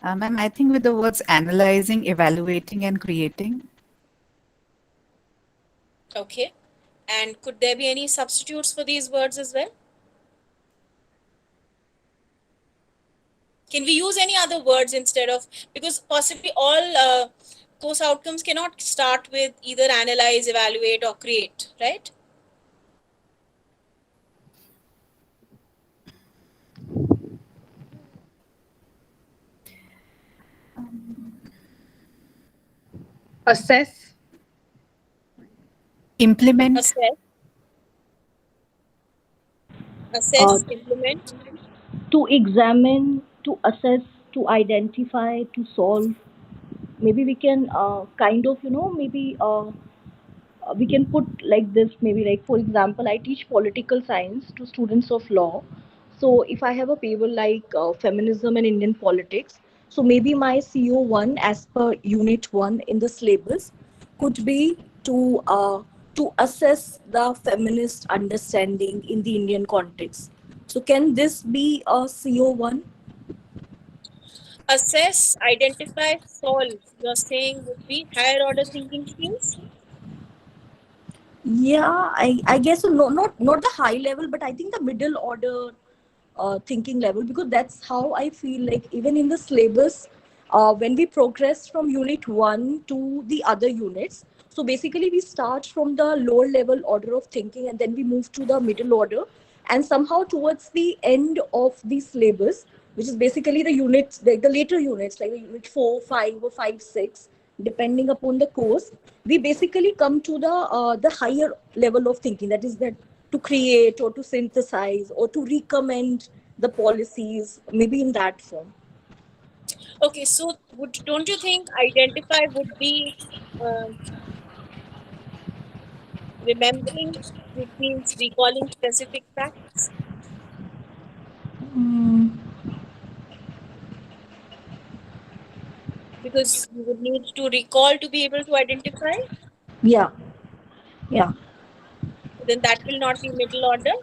Ma'am, I think with the words analyzing, evaluating, and creating. Okay. And could there be any substitutes for these words as well? Can we use any other words instead of, because possibly all course outcomes cannot start with either analyze, evaluate, or create, right? Assess. Implement. Assess, implement. To examine, to assess, to identify, to solve. Maybe we can kind of, maybe we can put like this, maybe like, for example, I teach political science to students of law. So if I have a paper like feminism and Indian politics, so maybe my CO1 as per unit 1 in the syllabus could be to assess the feminist understanding in the Indian context. So can this be a CO1? Assess, identify, solve, you're saying would be higher order thinking skills? Yeah, I guess so. No, not the high level, but I think the middle order thinking level, because that's how I feel like even in the syllabus, when we progress from unit 1 to the other units, so basically we start from the lower level order of thinking and then we move to the middle order, and somehow towards the end of the syllabus, which is basically the units, the later units like unit 4, 5 or 5, 6, depending upon the course, we basically come to the higher level of thinking, that is that to create or to synthesize or to recommend the policies, maybe in that form. Okay, so don't you think identify would be remembering, which means recalling specific facts? Because because you would need to recall to be able to identify. Yeah. Yeah. Then that will not be middle order.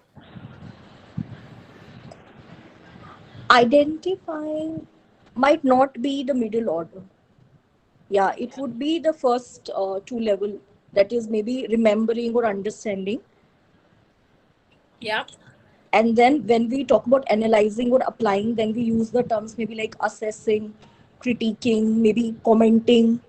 Identifying might not be the middle order. Yeah, it would be the first two level, that is maybe remembering or understanding. Yeah. And then when we talk about analyzing or applying, then we use the terms maybe like assessing, critiquing, maybe commenting.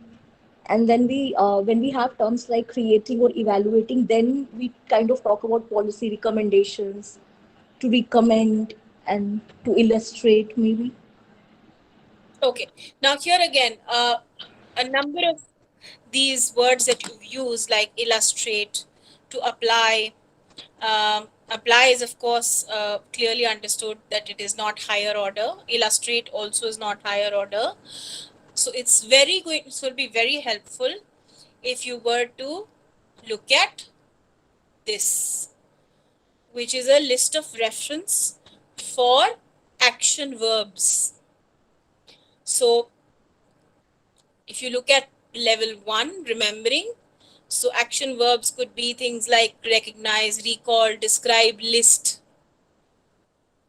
And then we when we have terms like creating or evaluating, then we kind of talk about policy recommendations, to recommend and to illustrate maybe. Okay. Now here again, a number of these words that you use, like illustrate, to apply. Apply is, of course, clearly understood that it is not higher order. Illustrate also is not higher order. So it's very good. So it'll be very helpful if you were to look at this, which is a list of reference for action verbs. So if you look at level 1, remembering, so action verbs could be things like recognize, recall, describe, list.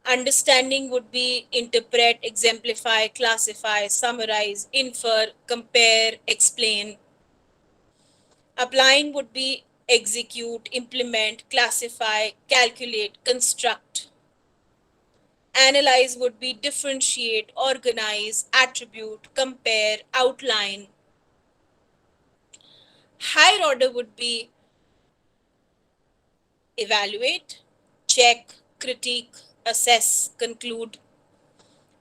Understanding would be interpret, exemplify, classify, summarize, infer, compare, explain. Applying would be execute, implement, classify, calculate, construct. Analyze would be differentiate, organize, attribute, compare, outline. Higher order would be evaluate, check, critique, assess, conclude.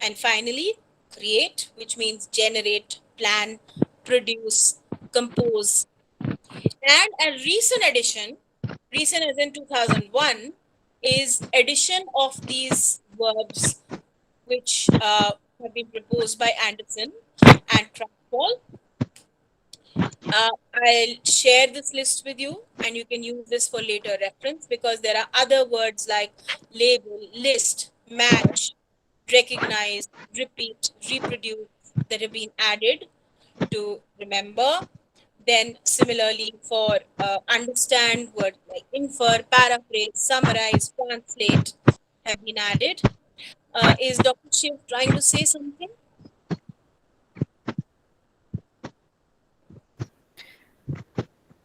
And finally, create, which means generate, plan, produce, compose. And a recent addition, recent as in 2001, is addition of these verbs which have been proposed by Anderson and Trapwall. I'll share this list with you and you can use this for later reference, because there are other words like label, list, match, recognize, repeat, reproduce that have been added to remember. Then similarly for understand, words like infer, paraphrase, summarize, translate have been added. Is Dr. Shiv trying to say something?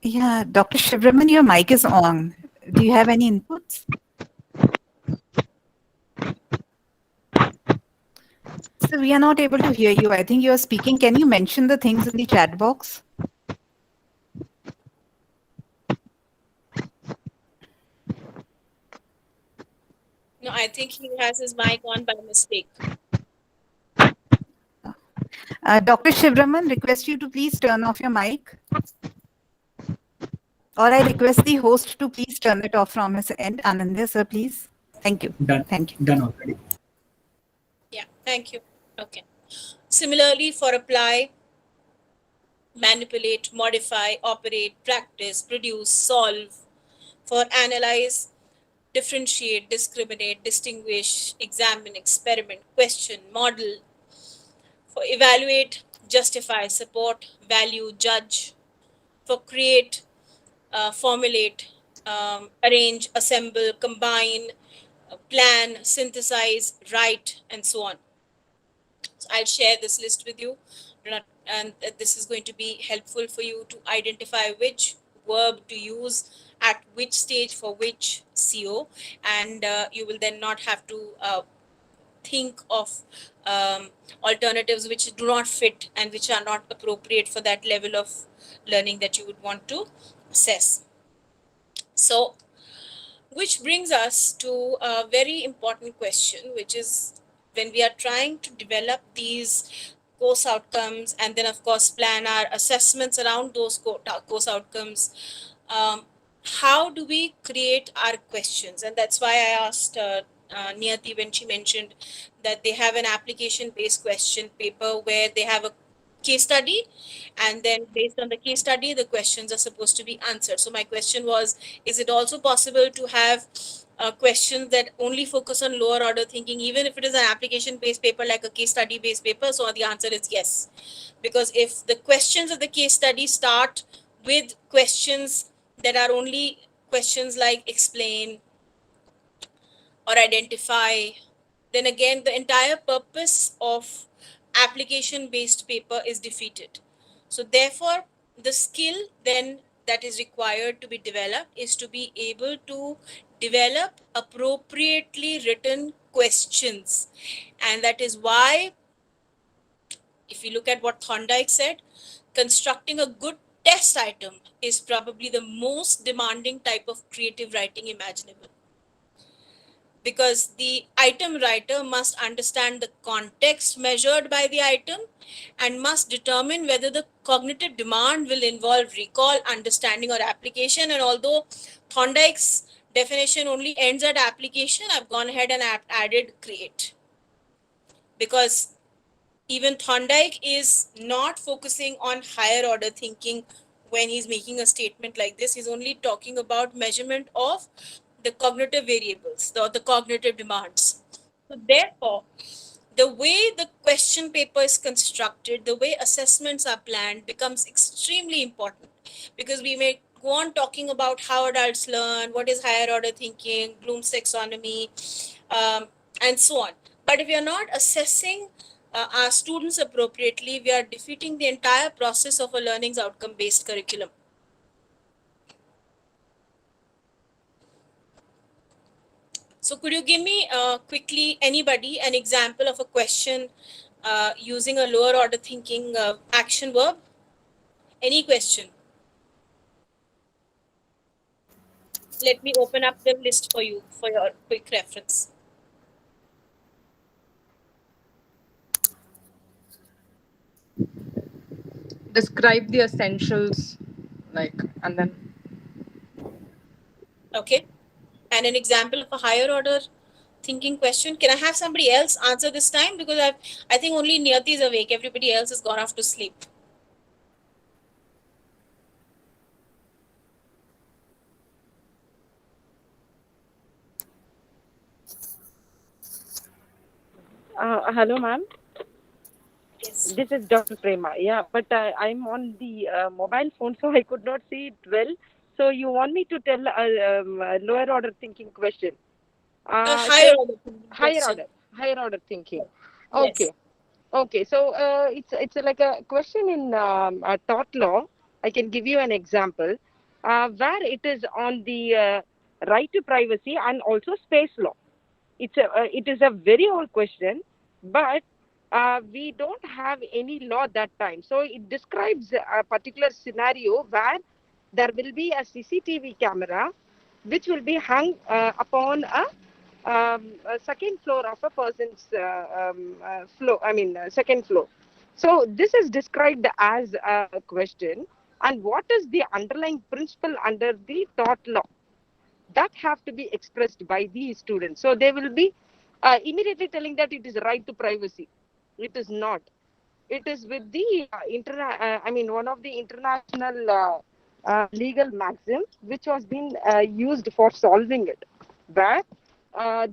Yeah, Dr. Shivraman, your mic is on. Do you have any inputs? So we are not able to hear you. I think you are speaking. Can you mention the things in the chat box? No, I think he has his mic on by mistake. Dr. Shivraman, request you to please turn off your mic. Or I request the host to please turn it off from his end. Anandya, sir, please. Thank you. Done. Thank you. Done already. Yeah, thank you. Okay. Similarly, for apply, manipulate, modify, operate, practice, produce, solve. For analyze, differentiate, discriminate, distinguish, examine, experiment, question, model. For evaluate, justify, support, value, judge. For create, formulate, arrange, assemble, combine, plan, synthesize, write, and so on. So I'll share this list with you, and this is going to be helpful for you to identify which verb to use at which stage for which CO, and you will then not have to think of alternatives which do not fit and which are not appropriate for that level of learning that you would want to assess. So, which brings us to a very important question, which is when we are trying to develop these course outcomes and then, of course, plan our assessments around those course outcomes, how do we create our questions? And that's why I asked Niyati when she mentioned that they have an application-based question paper where they have a case study, and then based on the case study, the questions are supposed to be answered. So my question was, is it also possible to have questions that only focus on lower order thinking, even if it is an application based paper like a case study based paper? So the answer is yes, because if the questions of the case study start with questions that are only questions like explain or identify, then again the entire purpose of application based paper is defeated. So therefore the skill then that is required to be developed is to be able to develop appropriately written questions. And that is why, if you look at what Thorndike said, constructing a good test item is probably the most demanding type of creative writing imaginable, because the item writer must understand the context measured by the item and must determine whether the cognitive demand will involve recall, understanding, or application. And although Thorndike's definition only ends at application, I've gone ahead and added create, because even Thorndike is not focusing on higher order thinking when he's making a statement like this. He's only talking about measurement of the cognitive variables, the cognitive demands. So therefore, the way the question paper is constructed, the way assessments are planned becomes extremely important, because we may go on talking about how adults learn, what is higher order thinking, Bloom's taxonomy, and so on. But if we are not assessing our students appropriately, we are defeating the entire process of a learning's outcome-based curriculum. So could you give me quickly, anybody, an example of a question using a lower order thinking action verb? Any question? Let me open up the list for you for your quick reference. Describe the essentials, and then. Okay. And an example of a higher order thinking question. Can I have somebody else answer this time? Because I think only Niyati is awake. Everybody else has gone off to sleep. Hello, ma'am. Yes. This is Dr. Prema. Yeah, but I'm on the mobile phone, so I could not see it well. So you want me to tell a lower order thinking question? Higher order thinking question. Higher order thinking. Yes. Okay. So it's like a question in a tort law. I can give you an example where it is on the right to privacy and also space law. It is a very old question, but we don't have any law that time. So it describes a particular scenario where there will be a CCTV camera which will be hung upon a second floor of a person's second floor. So this is described as a question. And what is the underlying principle under the tort law? That have to be expressed by the students. So they will be immediately telling that it is right to privacy. It is not. It is with the one of the international legal maxims which was been used for solving it, where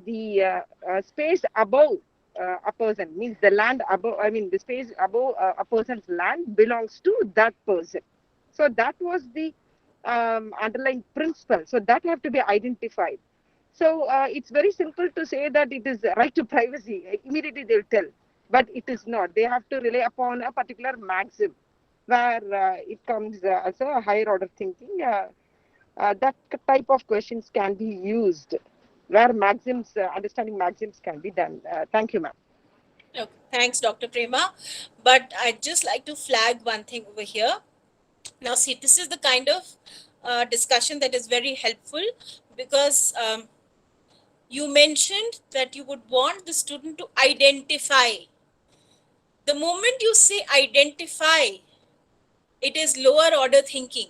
the space above a person means the land above. The space above a person's land belongs to that person. So that was the underlying principle. So that have to be identified. So it's very simple to say that it is right to privacy. Immediately they'll tell, but it is not. They have to rely upon a particular maxim where it comes as a higher order thinking. That type of questions can be used where maxims, understanding maxims can be done. Thank you, ma'am. Okay. Thanks, Dr. Prema. But I'd just like to flag one thing over here. Now, see, this is the kind of discussion that is very helpful, because you mentioned that you would want the student to identify. The moment you say identify, it is lower order thinking.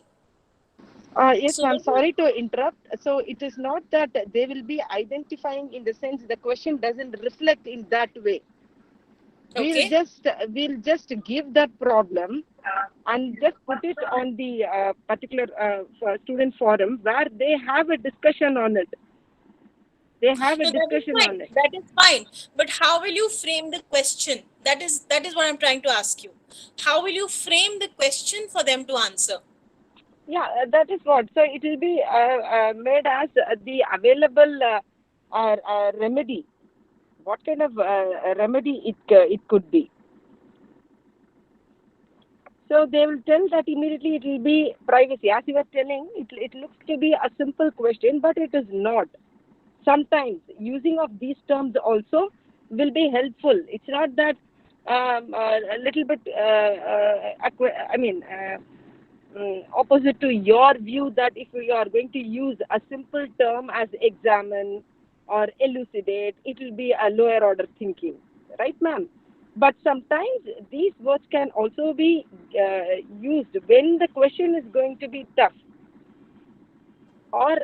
Yes, ma'am. Sorry to interrupt. So it is not that they will be identifying in the sense the question doesn't reflect in that way. Okay. We'll just give that problem and just put it on the particular student forum where they have a discussion on it. They have a No, that is discussion fine. on it. That is fine. But how will you frame the question? That is what I'm trying to ask you. How will you frame the question for them to answer? Yeah, that is what. So it will be made as the available remedy. What kind of remedy it could be? So they will tell that immediately it will be privacy. As you were telling, it looks to be a simple question, but it is not. Sometimes using of these terms also will be helpful. It's not that a little bit, opposite to your view that if we are going to use a simple term as examine or elucidate, it will be a lower order thinking, right, ma'am? But sometimes these words can also be used when the question is going to be tough, or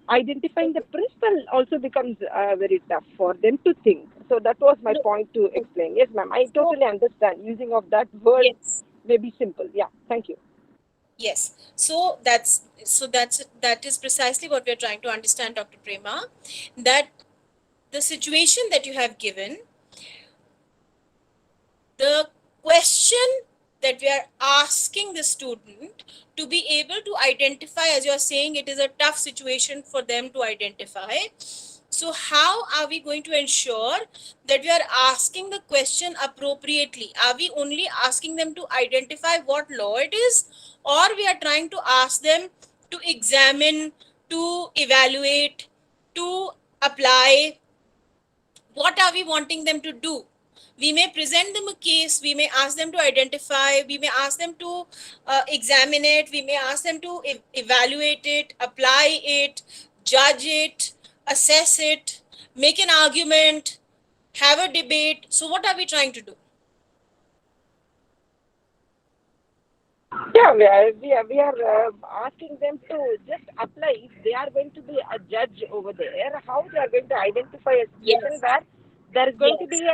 identifying the principle also becomes very tough for them to think. So that was my point to explain. Yes, ma'am, I totally understand. Using of that word Yes. may be simple. Yeah, thank you. Yes. So that is precisely what we're trying to understand, Dr. Prema, that the situation that you have given, the question that we are asking the student to be able to identify, as you are saying, it is a tough situation for them to identify. So how are we going to ensure that we are asking the question appropriately? Are we only asking them to identify what law it is, or we are trying to ask them to examine, to evaluate, to apply? What are we wanting them to do? We may present them a case, we may ask them to identify, we may ask them to examine it, we may ask them to evaluate it, apply it, judge it, assess it, make an argument, have a debate. So what are we trying to do? Yeah, we are asking them to just apply. If they are going to be a judge over there, how they are going to identify a situation Yes. where there is going to Yes. be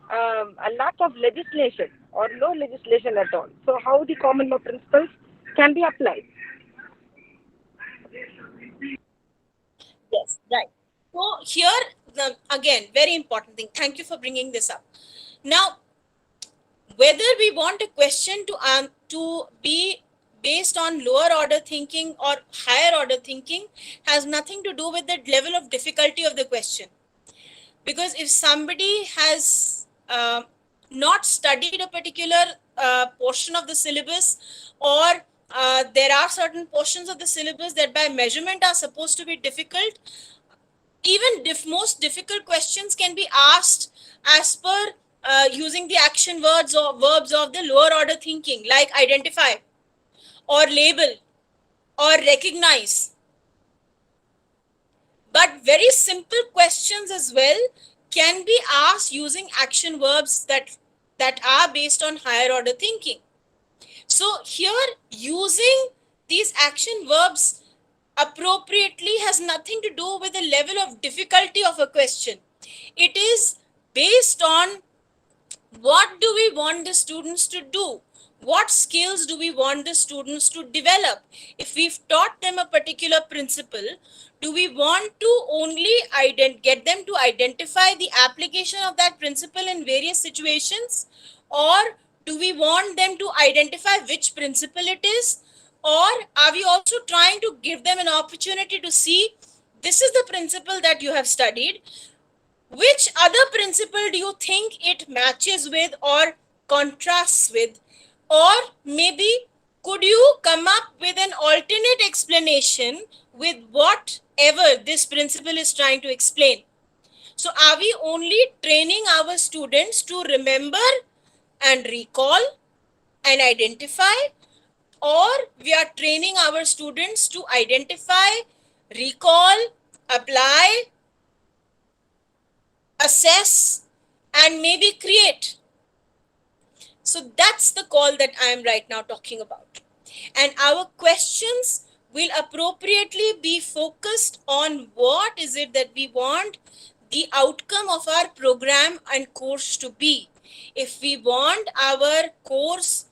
a lack of legislation or no legislation at all. So how the common law principles can be applied? Yes, right. So here, again, very important thing. Thank you for bringing this up. Now, whether we want a question to be based on lower order thinking or higher order thinking has nothing to do with the level of difficulty of the question. Because if somebody has not studied a particular portion of the syllabus, or there are certain portions of the syllabus that by measurement are supposed to be difficult, even most difficult questions can be asked as per using the action words or verbs of the lower order thinking, like identify or label or recognize. But very simple questions as well can be asked using action verbs that are based on higher order thinking. So here, using these action verbs appropriately has nothing to do with the level of difficulty of a question. It is based on what do we want the students to do? What skills do we want the students to develop? If we've taught them a particular principle, do we want to only get them to identify the application of that principle in various situations? Or do we want them to identify which principle it is? Or are we also trying to give them an opportunity to see this is the principle that you have studied? Which other principle do you think it matches with or contrasts with? Or maybe could you come up with an alternate explanation with whatever this principle is trying to explain? So are we only training our students to remember and recall and identify, or we are training our students to identify, recall, apply, assess, and maybe create? So that's the call that I am right now talking about. And our questions will appropriately be focused on what is it that we want the outcome of our program and course to be. If we want our course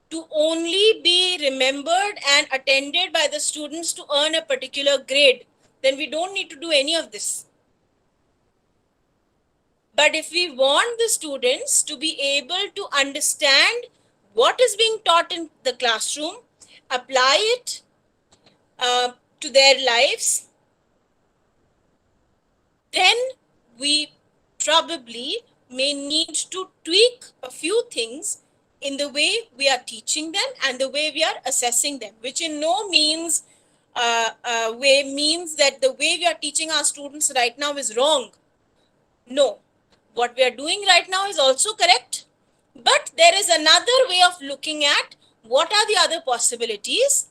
to only be remembered and attended by the students to earn a particular grade, then we don't need to do any of this. But if we want the students to be able to understand what is being taught in the classroom, apply it to their lives, then we probably may need to tweak a few things in the way we are teaching them and the way we are assessing them, which in no means way means that the way we are teaching our students right now is wrong. No, what we are doing right now is also correct, but there is another way of looking at what are the other possibilities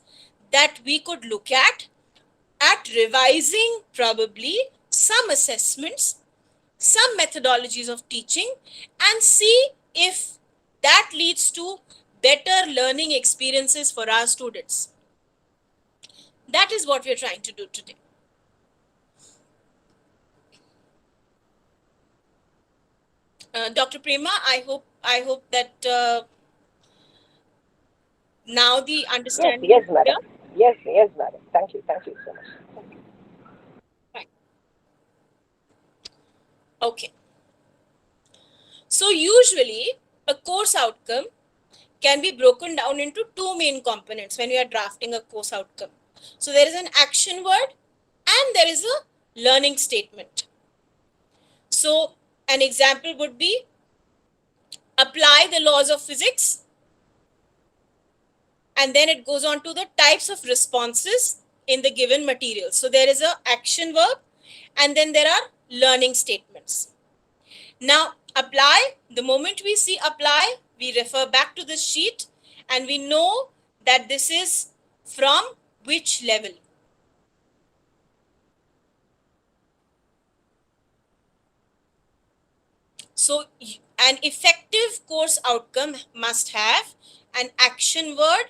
that we could look at revising probably some assessments, some methodologies of teaching, and see if that leads to better learning experiences for our students. That is what we are trying to do today. Dr. Prema, I hope that now the understanding Yes, is clear. madam. Yes, madam. Thank you so much. Fine. Okay. So usually a course outcome can be broken down into two main components when we are drafting a course outcome. So there is an action word and there is a learning statement. So an example would be apply the laws of physics, and then it goes on to the types of responses in the given material. So there is a action verb and then there are learning statements. Now apply, the moment we see apply, we refer back to the sheet and we know that this is from which level. So an effective course outcome must have an action word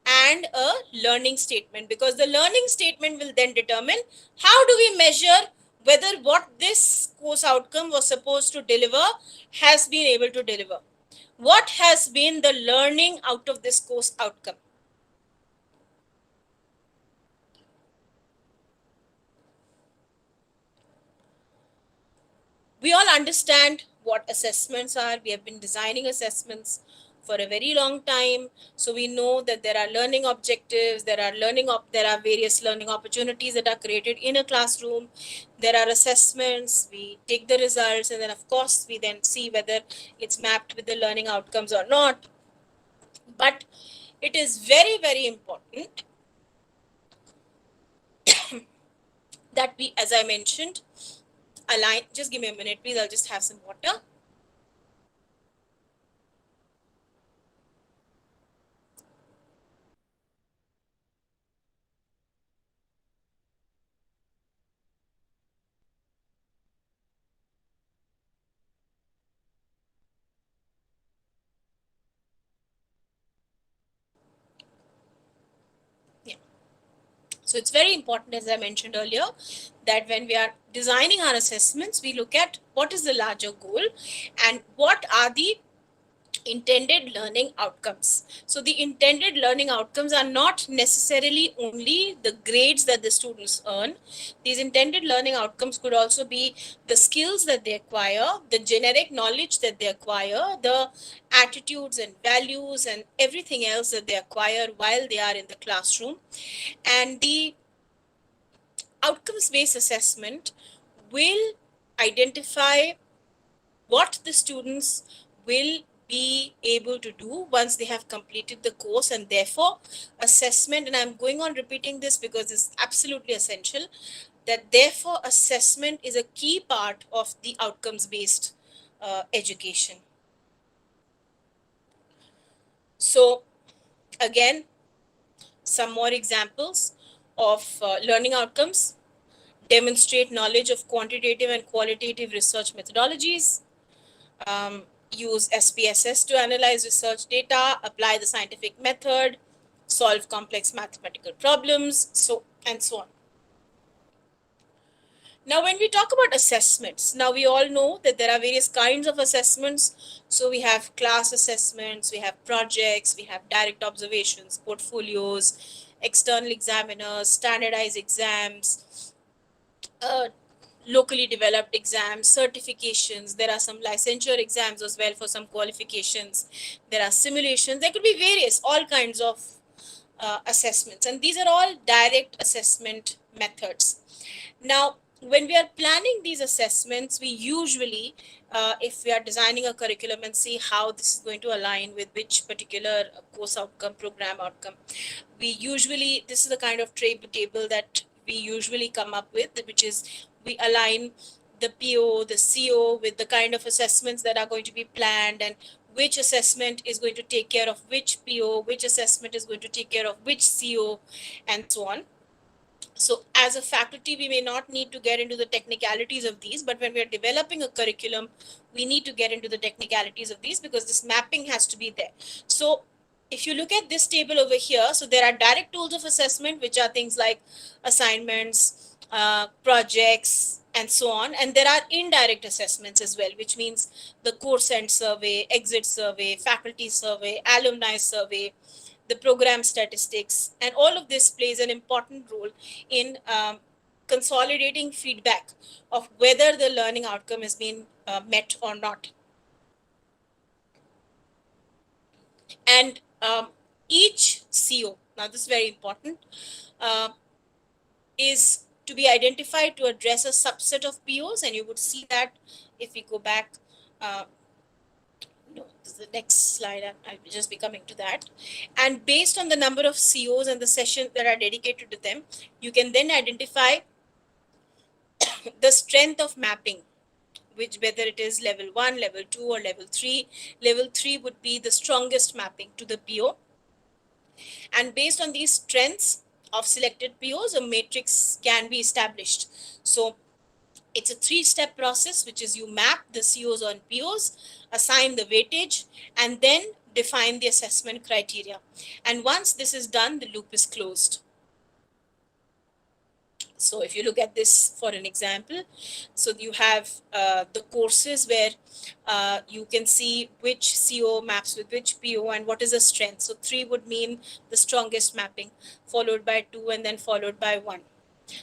and a learning statement, because the learning statement will then determine how do we measure whether what this course outcome was supposed to deliver has been able to deliver. What has been the learning out of this course outcome? We all understand what assessments are. We have been designing assessments for a very long time. So we know that there are learning objectives, there are various learning opportunities that are created in a classroom. There are assessments, we take the results, and then of course we then see whether it's mapped with the learning outcomes or not. But it is very, very important that we, as I mentioned, align. Just give me a minute, please. I'll just have some water. So it's very important, as I mentioned earlier, that when we are designing our assessments, we look at what is the larger goal and what are the intended learning outcomes. So the intended learning outcomes are not necessarily only the grades that the students earn. These intended learning outcomes could also be the skills that they acquire, the generic knowledge that they acquire, the attitudes and values and everything else that they acquire while they are in the classroom. And the outcomes-based assessment will identify what the students will be able to do once they have completed the course, and therefore assessment, and I'm going on repeating this because it's absolutely essential, that therefore assessment is a key part of the outcomes-based education. So again, some more examples of learning outcomes: demonstrate knowledge of quantitative and qualitative research methodologies, use SPSS to analyze research data, apply the scientific method, solve complex mathematical problems, and so on. Now, when we talk about assessments, now we all know that there are various kinds of assessments. So we have class assessments, we have projects, we have direct observations, portfolios, external examiners, standardized exams, locally developed exams, certifications. There are some licensure exams as well for some qualifications. There are simulations. There could be various, all kinds of assessments. And these are all direct assessment methods. Now, when we are planning these assessments, we usually, if we are designing a curriculum and see how this is going to align with which particular course outcome, program outcome, we usually, this is the kind of table that we usually come up with, which is we align the PO, the CO with the kind of assessments that are going to be planned, and which assessment is going to take care of which PO, which assessment is going to take care of which CO, and so on. So as a faculty, we may not need to get into the technicalities of these, but when we are developing a curriculum, we need to get into the technicalities of these because this mapping has to be there. So if you look at this table over here, so there are direct tools of assessment, which are things like assignments, projects, and so on. And there are indirect assessments as well, which means the course end survey, exit survey, faculty survey, alumni survey, the program statistics, and all of this plays an important role in consolidating feedback of whether the learning outcome has been met or not. And each CO, now this is very important, is to be identified to address a subset of POs, and you would see that if we go back, no, this is the next slide, I'll just be coming to that. And based on the number of COs and the sessions that are dedicated to them, you can then identify the strength of mapping, which whether it is level 1, level 2, or level 3. Level 3 would be the strongest mapping to the PO. And based on these strengths of selected POs, a matrix can be established. So it's a 3-step process, which is you map the COs on POs, assign the weightage, and then define the assessment criteria. And once this is done, the loop is closed. So if you look at this for an example, so you have the courses where you can see which CO maps with which PO and what is the strength. So 3 would mean the strongest mapping, followed by 2, and then followed by 1.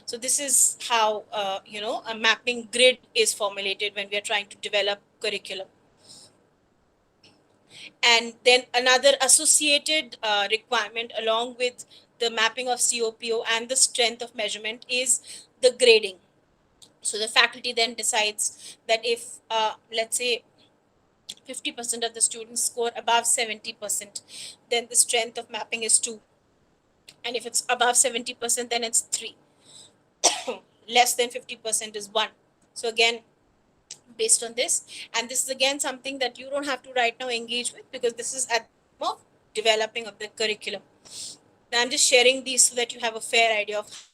So this is how, a mapping grid is formulated when we are trying to develop curriculum. And then another associated requirement along with the mapping of COPO and the strength of measurement is the grading. So the faculty then decides that if, let's say, 50% of the students score above 70%, then the strength of mapping is 2. And if it's above 70%, then it's 3. Less than 50% is 1. So again, based on this, and this is again something that you don't have to right now engage with because this is at the time of developing of the curriculum. Now I'm just sharing these so that you have a fair idea of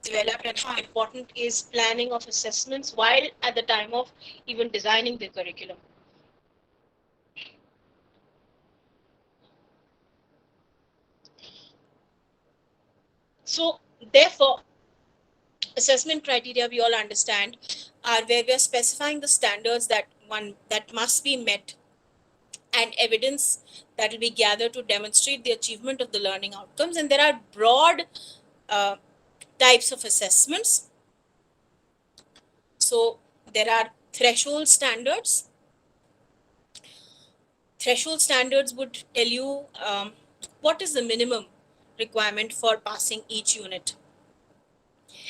developed and how important is planning of assessments while at the time of even designing the curriculum. So therefore, assessment criteria, we all understand, are where we are specifying the standards that must be met and evidence that will be gathered to demonstrate the achievement of the learning outcomes. And there are broad types of assessments. So there are threshold standards. Threshold standards would tell you what is the minimum requirement for passing each unit.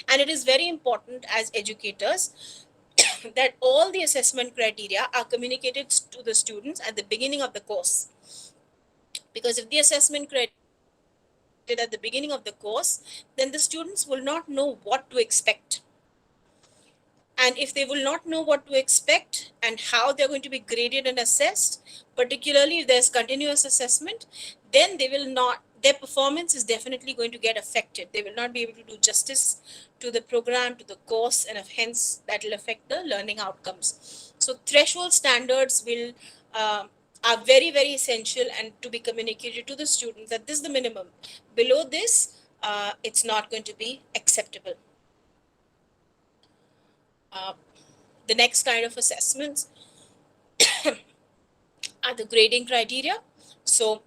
And it is very important as educators that all the assessment criteria are communicated to the students at the beginning of the course. Because if the assessment criteria at the beginning of the course, then the students will not know what to expect. And if they will not know what to expect and how they're going to be graded and assessed, particularly if there's continuous assessment, then they will not, their performance is definitely going to get affected. They will not be able to do justice to the program, to the course, and hence that will affect the learning outcomes. So threshold standards will are very, very essential and to be communicated to the students that this is the minimum. Below this, it's not going to be acceptable. The next kind of assessments are the grading criteria. So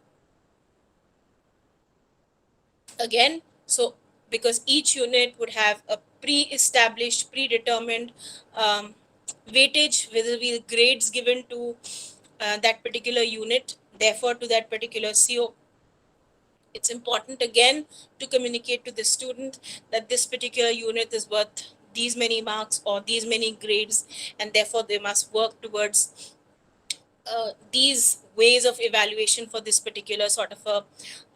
again, so because each unit would have a pre-established, predetermined weightage vis-a-vis the grades given to that particular unit, therefore to that particular CO. It's important again to communicate to the student that this particular unit is worth these many marks or these many grades, and therefore they must work towards these ways of evaluation for this particular sort of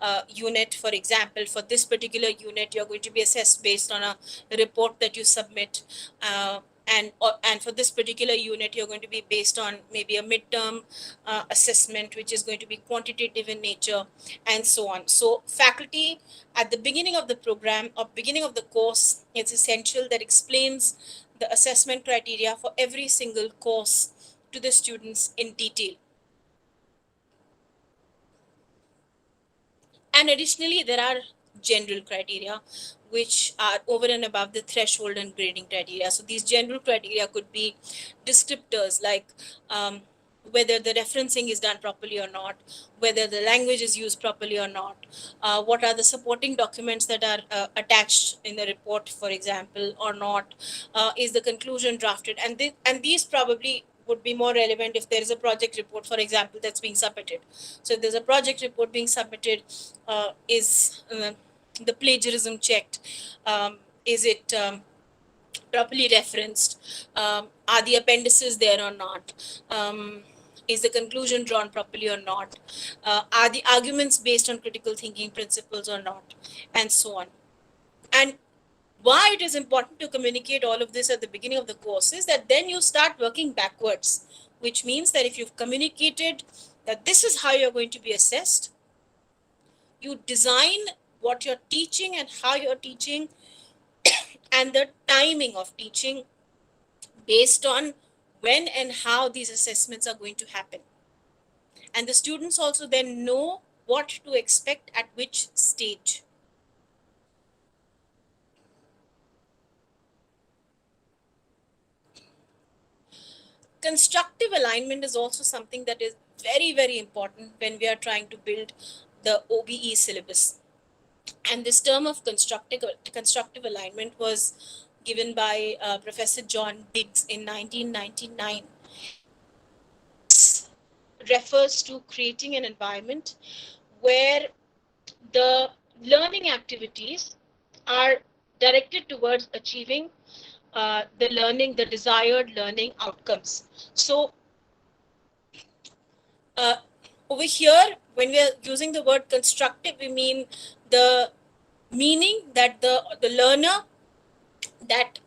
a unit. For example, for this particular unit, you're going to be assessed based on a report that you submit. And for this particular unit, you're going to be based on maybe a midterm assessment, which is going to be quantitative in nature, and so on. So faculty at the beginning of the program or beginning of the course, it's essential that explains the assessment criteria for every single course to the students in detail. And additionally, there are general criteria which are over and above the threshold and grading criteria. So these general criteria could be descriptors like whether the referencing is done properly or not, whether the language is used properly or not, what are the supporting documents that are attached in the report, for example, or not, is the conclusion drafted, and these probably would be more relevant if there is a project report, for example, that's being submitted. So if there's a project report being submitted, is the plagiarism checked? Is it properly referenced? Are the appendices there or not? Is the conclusion drawn properly or not? Are the arguments based on critical thinking principles or not? And so on. And why it is important to communicate all of this at the beginning of the course is that then you start working backwards, which means that if you've communicated that this is how you're going to be assessed, you design what you're teaching and how you're teaching and the timing of teaching based on when and how these assessments are going to happen. And the students also then know what to expect at which stage. Constructive alignment is also something that is very, very important when we are trying to build the OBE syllabus. And this term of constructive alignment was given by Professor John Biggs in 1999. This refers to creating an environment where the learning activities are directed towards achieving the desired learning outcomes. So over here, when we are using the word constructive, we mean the meaning that the learner that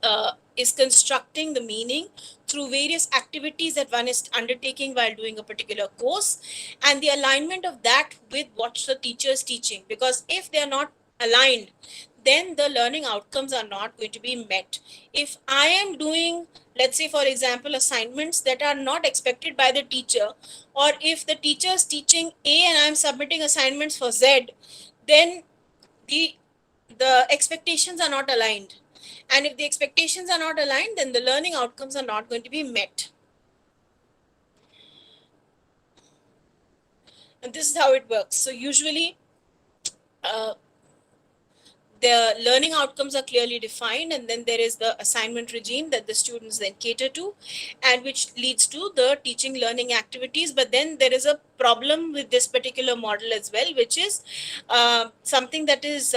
is constructing the meaning through various activities that one is undertaking while doing a particular course, and the alignment of that with what the teacher is teaching. Because if they are not aligned, then the learning outcomes are not going to be met. If I am doing, let's say, for example, assignments that are not expected by the teacher, or if the teacher is teaching A and I'm submitting assignments for Z, then the expectations are not aligned. And if the expectations are not aligned, then the learning outcomes are not going to be met. And this is how it works. So usually, the learning outcomes are clearly defined, and then there is the assignment regime that the students then cater to, and which leads to the teaching learning activities. But then there is a problem with this particular model as well, which is something that is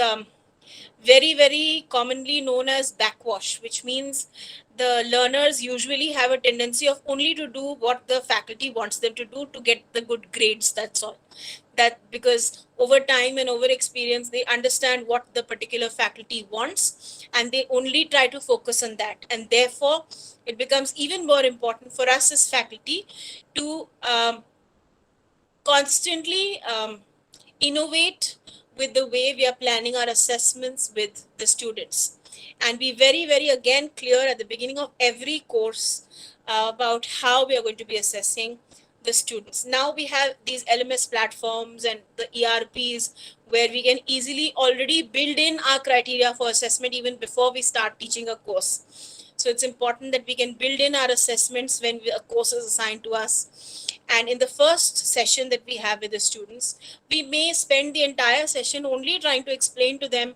very, very commonly known as backwash, which means the learners usually have a tendency of only to do what the faculty wants them to do to get the good grades, that's all. That because over time and over experience, they understand what the particular faculty wants, and they only try to focus on that. And therefore, it becomes even more important for us as faculty to constantly innovate with the way we are planning our assessments with the students, and be very, very again clear at the beginning of every course about how we are going to be assessing the students. Now we have these LMS platforms and the ERPs where we can easily already build in our criteria for assessment even before we start teaching a course. So it's important that we can build in our assessments when a course is assigned to us. And in the first session that we have with the students, we may spend the entire session only trying to explain to them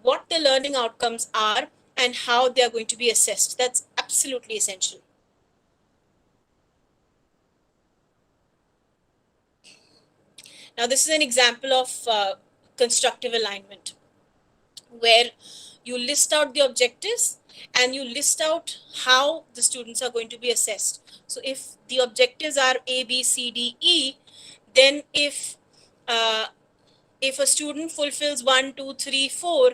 what the learning outcomes are and how they are going to be assessed. That's absolutely essential. Now, this is an example of constructive alignment, where you list out the objectives and you list out how the students are going to be assessed. So if the objectives are A, B, C, D, E, then if a student fulfills 1, 2, 3, 4,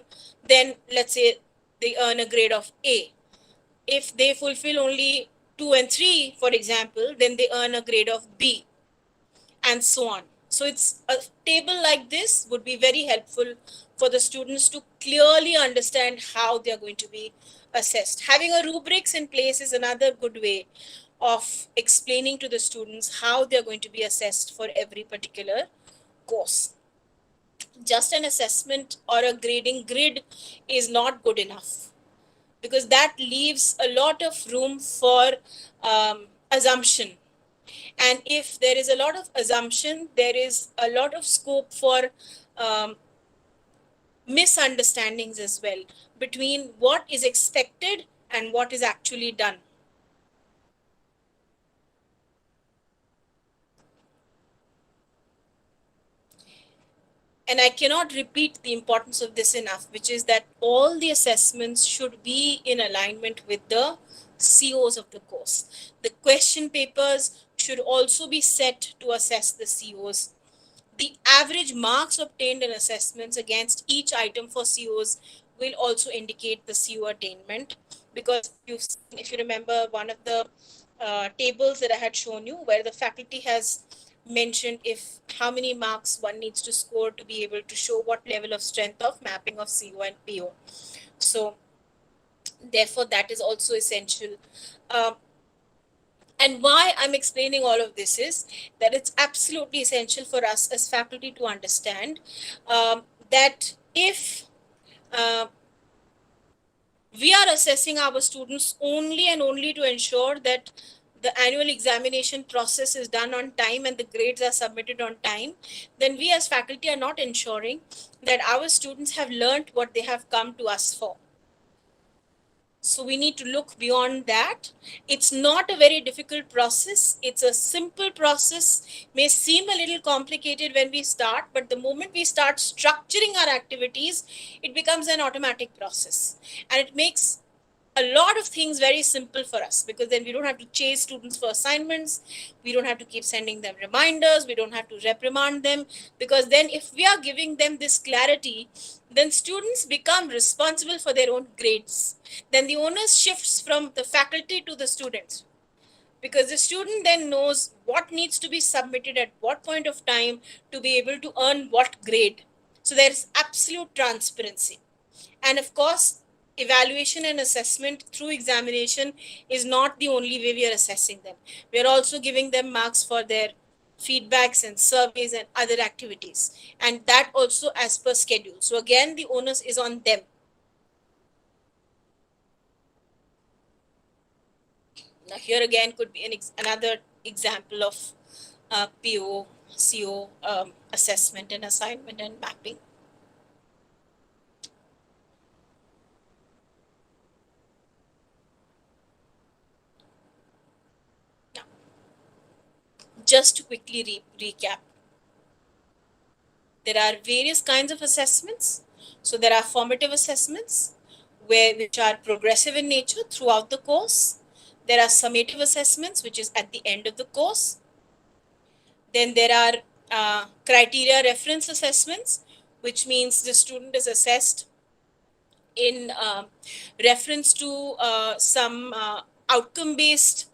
then let's say they earn a grade of A. If they fulfill only 2 and 3, for example, then they earn a grade of B, and so on. So it's a table like this would be very helpful for the students to clearly understand how they are going to be assessed. Having a rubrics in place is another good way of explaining to the students how they are going to be assessed for every particular course. Just an assessment or a grading grid is not good enough, because that leaves a lot of room for assumption. And if there is a lot of assumption, there is a lot of scope for misunderstandings as well between what is expected and what is actually done. And I cannot repeat the importance of this enough, which is that all the assessments should be in alignment with the COs of the course. The question papers should also be set to assess the COs. The average marks obtained in assessments against each item for COs will also indicate the CO attainment, because if you remember one of the tables that I had shown you, where the faculty has mentioned how many marks one needs to score to be able to show what level of strength of mapping of CO and PO. So therefore that is also essential. And why I'm explaining all of this is that it's absolutely essential for us as faculty to understand that if we are assessing our students only and only to ensure that the annual examination process is done on time and the grades are submitted on time, then we as faculty are not ensuring that our students have learned what they have come to us for. So we need to look beyond that. It's not a very difficult process. It's a simple process. May seem a little complicated when we start, but the moment we start structuring our activities, it becomes an automatic process. And it makes a lot of things very simple for us, because then we don't have to chase students for assignments. We don't have to keep sending them reminders. We don't have to reprimand them, because then if we are giving them this clarity, then students become responsible for their own grades. Then the onus shifts from the faculty to the students, because the student then knows what needs to be submitted at what point of time to be able to earn what grade. So there's absolute transparency. And of course, evaluation and assessment through examination is not the only way we are assessing them. We are also giving them marks for their feedbacks and surveys and other activities, and that also as per schedule. So again, the onus is on them. Now here again could be another example of PO, CO assessment and assignment and mapping. Just to quickly recap, there are various kinds of assessments. So there are formative assessments, which are progressive in nature throughout the course. There are summative assessments, which is at the end of the course. Then there are criteria reference assessments, which means the student is assessed in reference to some outcome-based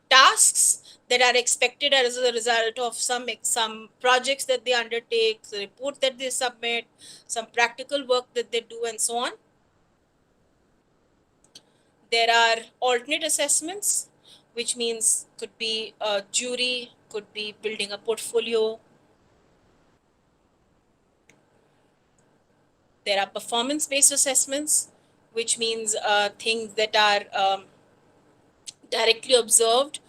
tasks that are expected as a result of some projects that they undertake, the report that they submit, some practical work that they do, and so on. There are alternate assessments, which means could be a jury, could be building a portfolio. There are performance-based assessments, which means things that are directly observed,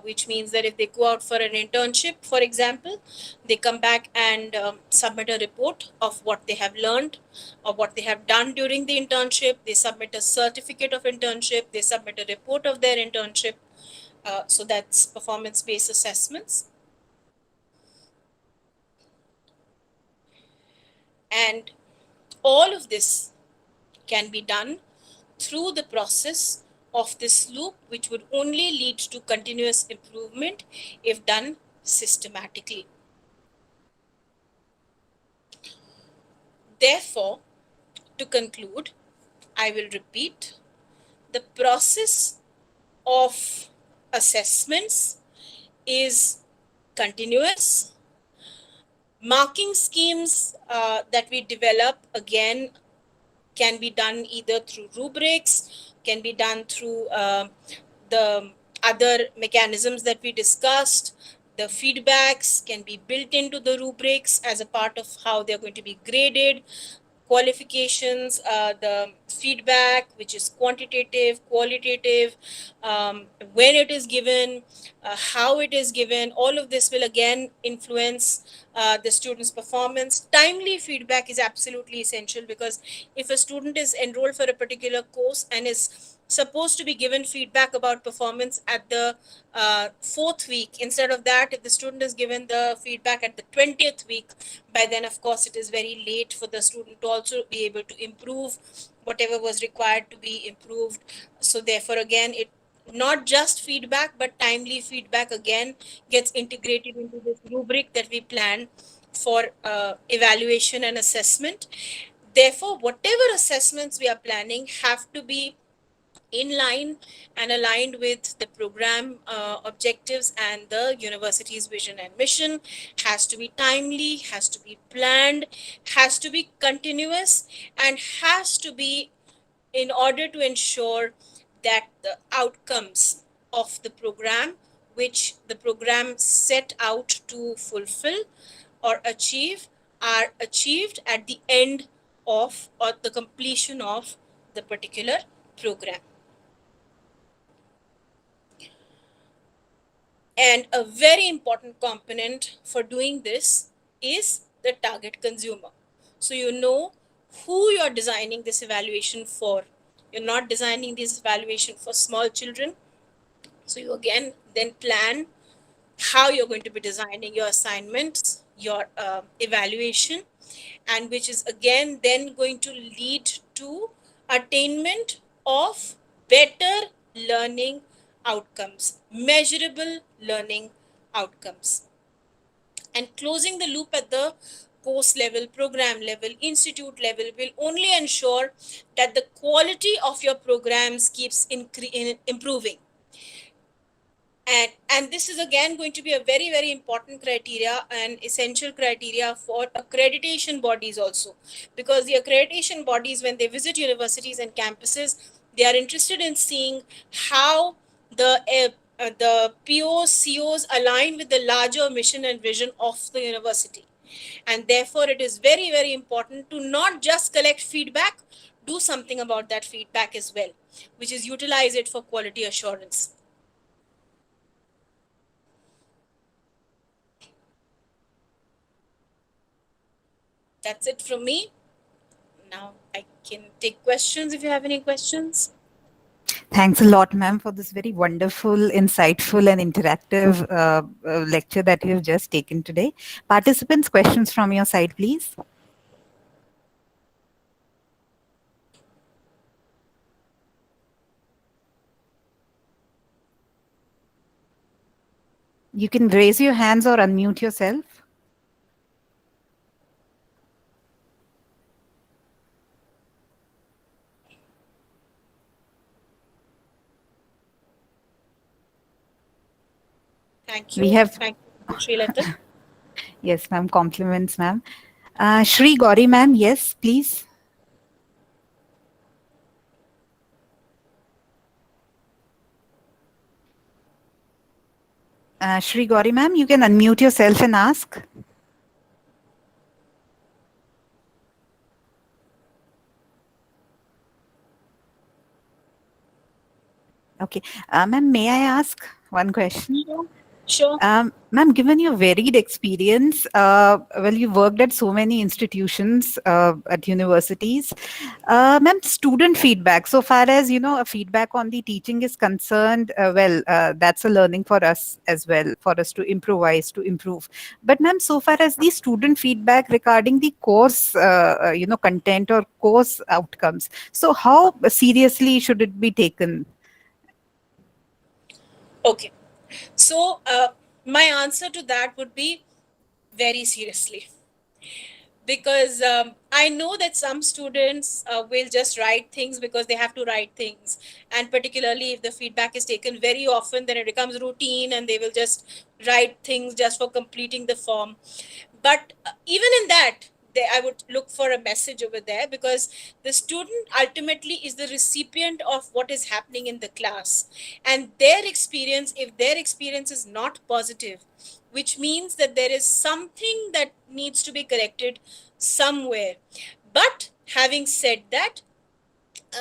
which means that if they go out for an internship, for example, they come back and submit a report of what they have learned or what they have done during the internship. They submit a certificate of internship, they submit a report of their internship. So that's performance-based assessments. And all of this can be done through the process of this loop, which would only lead to continuous improvement if done systematically. Therefore, to conclude, I will repeat, the process of assessments is continuous. Marking schemes that we develop, again, can be done either through rubrics, can be done through the other mechanisms that we discussed. The feedbacks can be built into the rubrics as a part of how they're going to be graded. Qualifications, the feedback, which is quantitative, qualitative, when it is given, how it is given, all of this will again influence the student's performance. Timely feedback is absolutely essential, because if a student is enrolled for a particular course and is supposed to be given feedback about performance at the 4th week, instead of that, if the student is given the feedback at the 20th week, by then of course it is very late for the student to also be able to improve whatever was required to be improved. So therefore, again, it not just feedback but timely feedback again gets integrated into this rubric that we plan for evaluation and assessment. Therefore, whatever assessments we are planning have to be in line and aligned with the program objectives and the university's vision and mission, has to be timely, has to be planned, has to be continuous, and has to be in order to ensure that the outcomes of the program, which the program set out to fulfill or achieve, are achieved at the end of or the completion of the particular program. And a very important component for doing this is the target consumer. So you know who you're designing this evaluation for. You're not designing this evaluation for small children. So you again then plan how you're going to be designing your assignments, your evaluation, and which is again then going to lead to attainment of better learning outcomes, measurable learning outcomes. And closing the loop at the course level, program level, institute level will only ensure that the quality of your programs keeps improving. And this is again going to be a very, very important criteria and essential criteria for accreditation bodies also, because the accreditation bodies, when they visit universities and campuses, they are interested in seeing how the POs, COs align with the larger mission and vision of the university. And therefore, it is very, very important to not just collect feedback, do something about that feedback as well, which is utilize it for quality assurance. That's it from me. Now I can take questions if you have any questions. Thanks a lot, ma'am, for this very wonderful, insightful, and interactive lecture that you have just taken today. Participants, questions from your side, please. You can raise your hands or unmute yourself. Thank you. We have. Thank you, Srilata. Yes, ma'am. Compliments, ma'am. Shri Gauri, ma'am. Yes, please. Shri Gauri, ma'am, you can unmute yourself and ask. Okay. Ma'am, may I ask one question? Sure. Sure. Ma'am, given your varied experience, well, you worked at so many institutions at universities. Ma'am, student feedback, so far as, a feedback on the teaching is concerned, that's a learning for us as well, for us to improvise, to improve. But ma'am, so far as the student feedback regarding the course, content or course outcomes, so how seriously should it be taken? Okay. So, my answer to that would be very seriously, because I know that some students will just write things because they have to write things, and particularly if the feedback is taken very often, then it becomes routine and they will just write things just for completing the form. But even in that, I would look for a message over there, because the student ultimately is the recipient of what is happening in the class, and their experience, if their experience is not positive, which means that there is something that needs to be corrected somewhere. But having said that,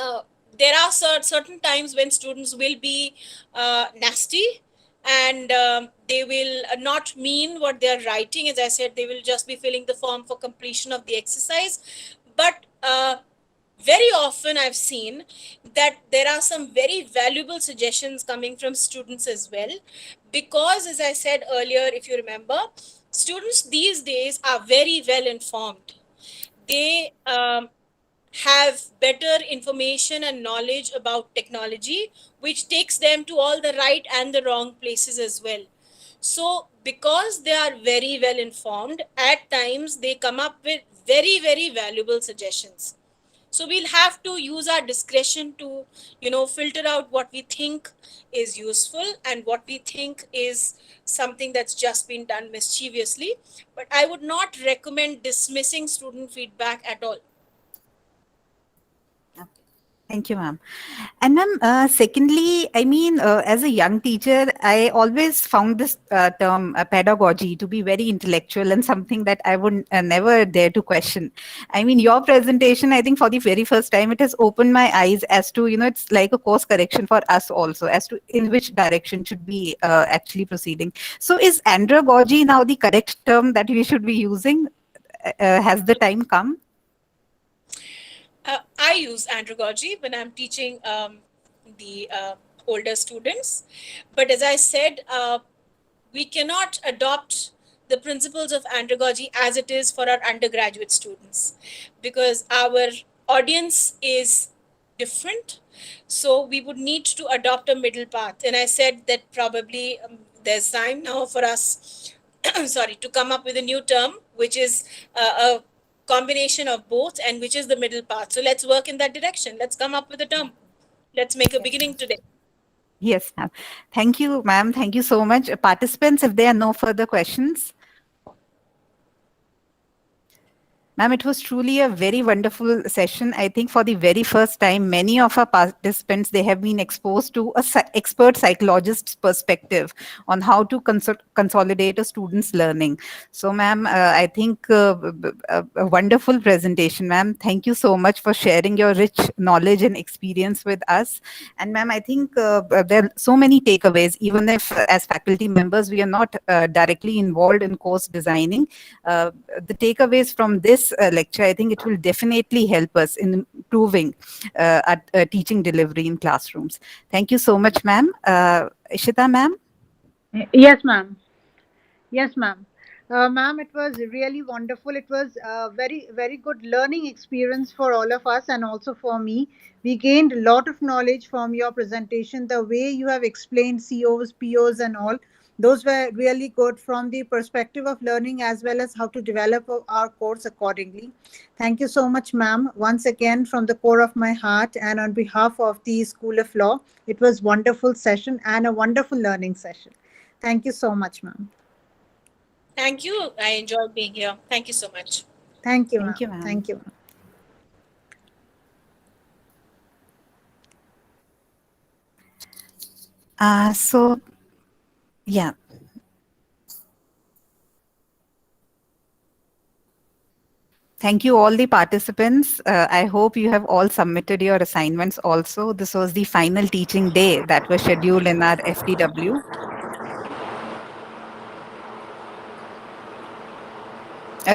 uh, there are certain times when students will be nasty, and they will not mean what they are writing. As I said, they will just be filling the form for completion of the exercise. But very often I've seen that there are some very valuable suggestions coming from students as well, because as I said earlier, if you remember, students these days are very well informed. They have better information and knowledge about technology, which takes them to all the right and the wrong places as well. So because they are very well informed, at times they come up with very, very valuable suggestions. So we'll have to use our discretion to, filter out what we think is useful and what we think is something that's just been done mischievously. But I would not recommend dismissing student feedback at all. Thank you, ma'am. And ma'am, secondly, I mean, as a young teacher, I always found this term pedagogy to be very intellectual and something that I would never dare to question. I mean, your presentation, I think for the very first time, it has opened my eyes as to, it's like a course correction for us also, as to in which direction should be actually proceeding. So is andragogy now the correct term that we should be using? Has the time come? I use andragogy when I'm teaching the older students. But as I said, we cannot adopt the principles of andragogy as it is for our undergraduate students, because our audience is different. So we would need to adopt a middle path. And I said that probably there's time now for us, sorry, to come up with a new term, which is a combination of both, and which is the middle path. So let's work in that direction. Let's come up with a term. Let's make a beginning today. Yes, ma'am. Thank you, ma'am. Thank you so much. Participants, if there are no further questions. Ma'am, it was truly a very wonderful session. I think for the very first time, many of our participants, they have been exposed to a expert psychologist's perspective on how to consolidate a student's learning. So, ma'am, I think a wonderful presentation, ma'am. Thank you so much for sharing your rich knowledge and experience with us. And, ma'am, I think there are so many takeaways, even if as faculty members, we are not directly involved in course designing. The takeaways from this lecture, I think it will definitely help us in improving at teaching delivery in classrooms. Thank you so much, ma'am. Ishita, ma'am? Yes, ma'am. Yes, ma'am. Ma'am, it was really wonderful. It was a very, very good learning experience for all of us and also for me. We gained a lot of knowledge from your presentation. The way you have explained COs, POs, and all, those were really good from the perspective of learning as well as how to develop our course accordingly. Thank you so much, ma'am. Once again, from the core of my heart and on behalf of the School of Law, it was wonderful session and a wonderful learning session. Thank you so much, ma'am. Thank you. I enjoyed being here. Thank you so much. Thank you, Thank you, ma'am. ma'am. Thank you, ma'am. So, yeah. Thank you all the participants. I hope you have all submitted your assignments also. This was the final teaching day that was scheduled in our FTW.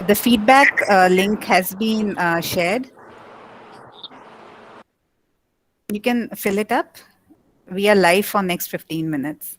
The feedback link has been shared. You can fill it up. We are live for next 15 minutes.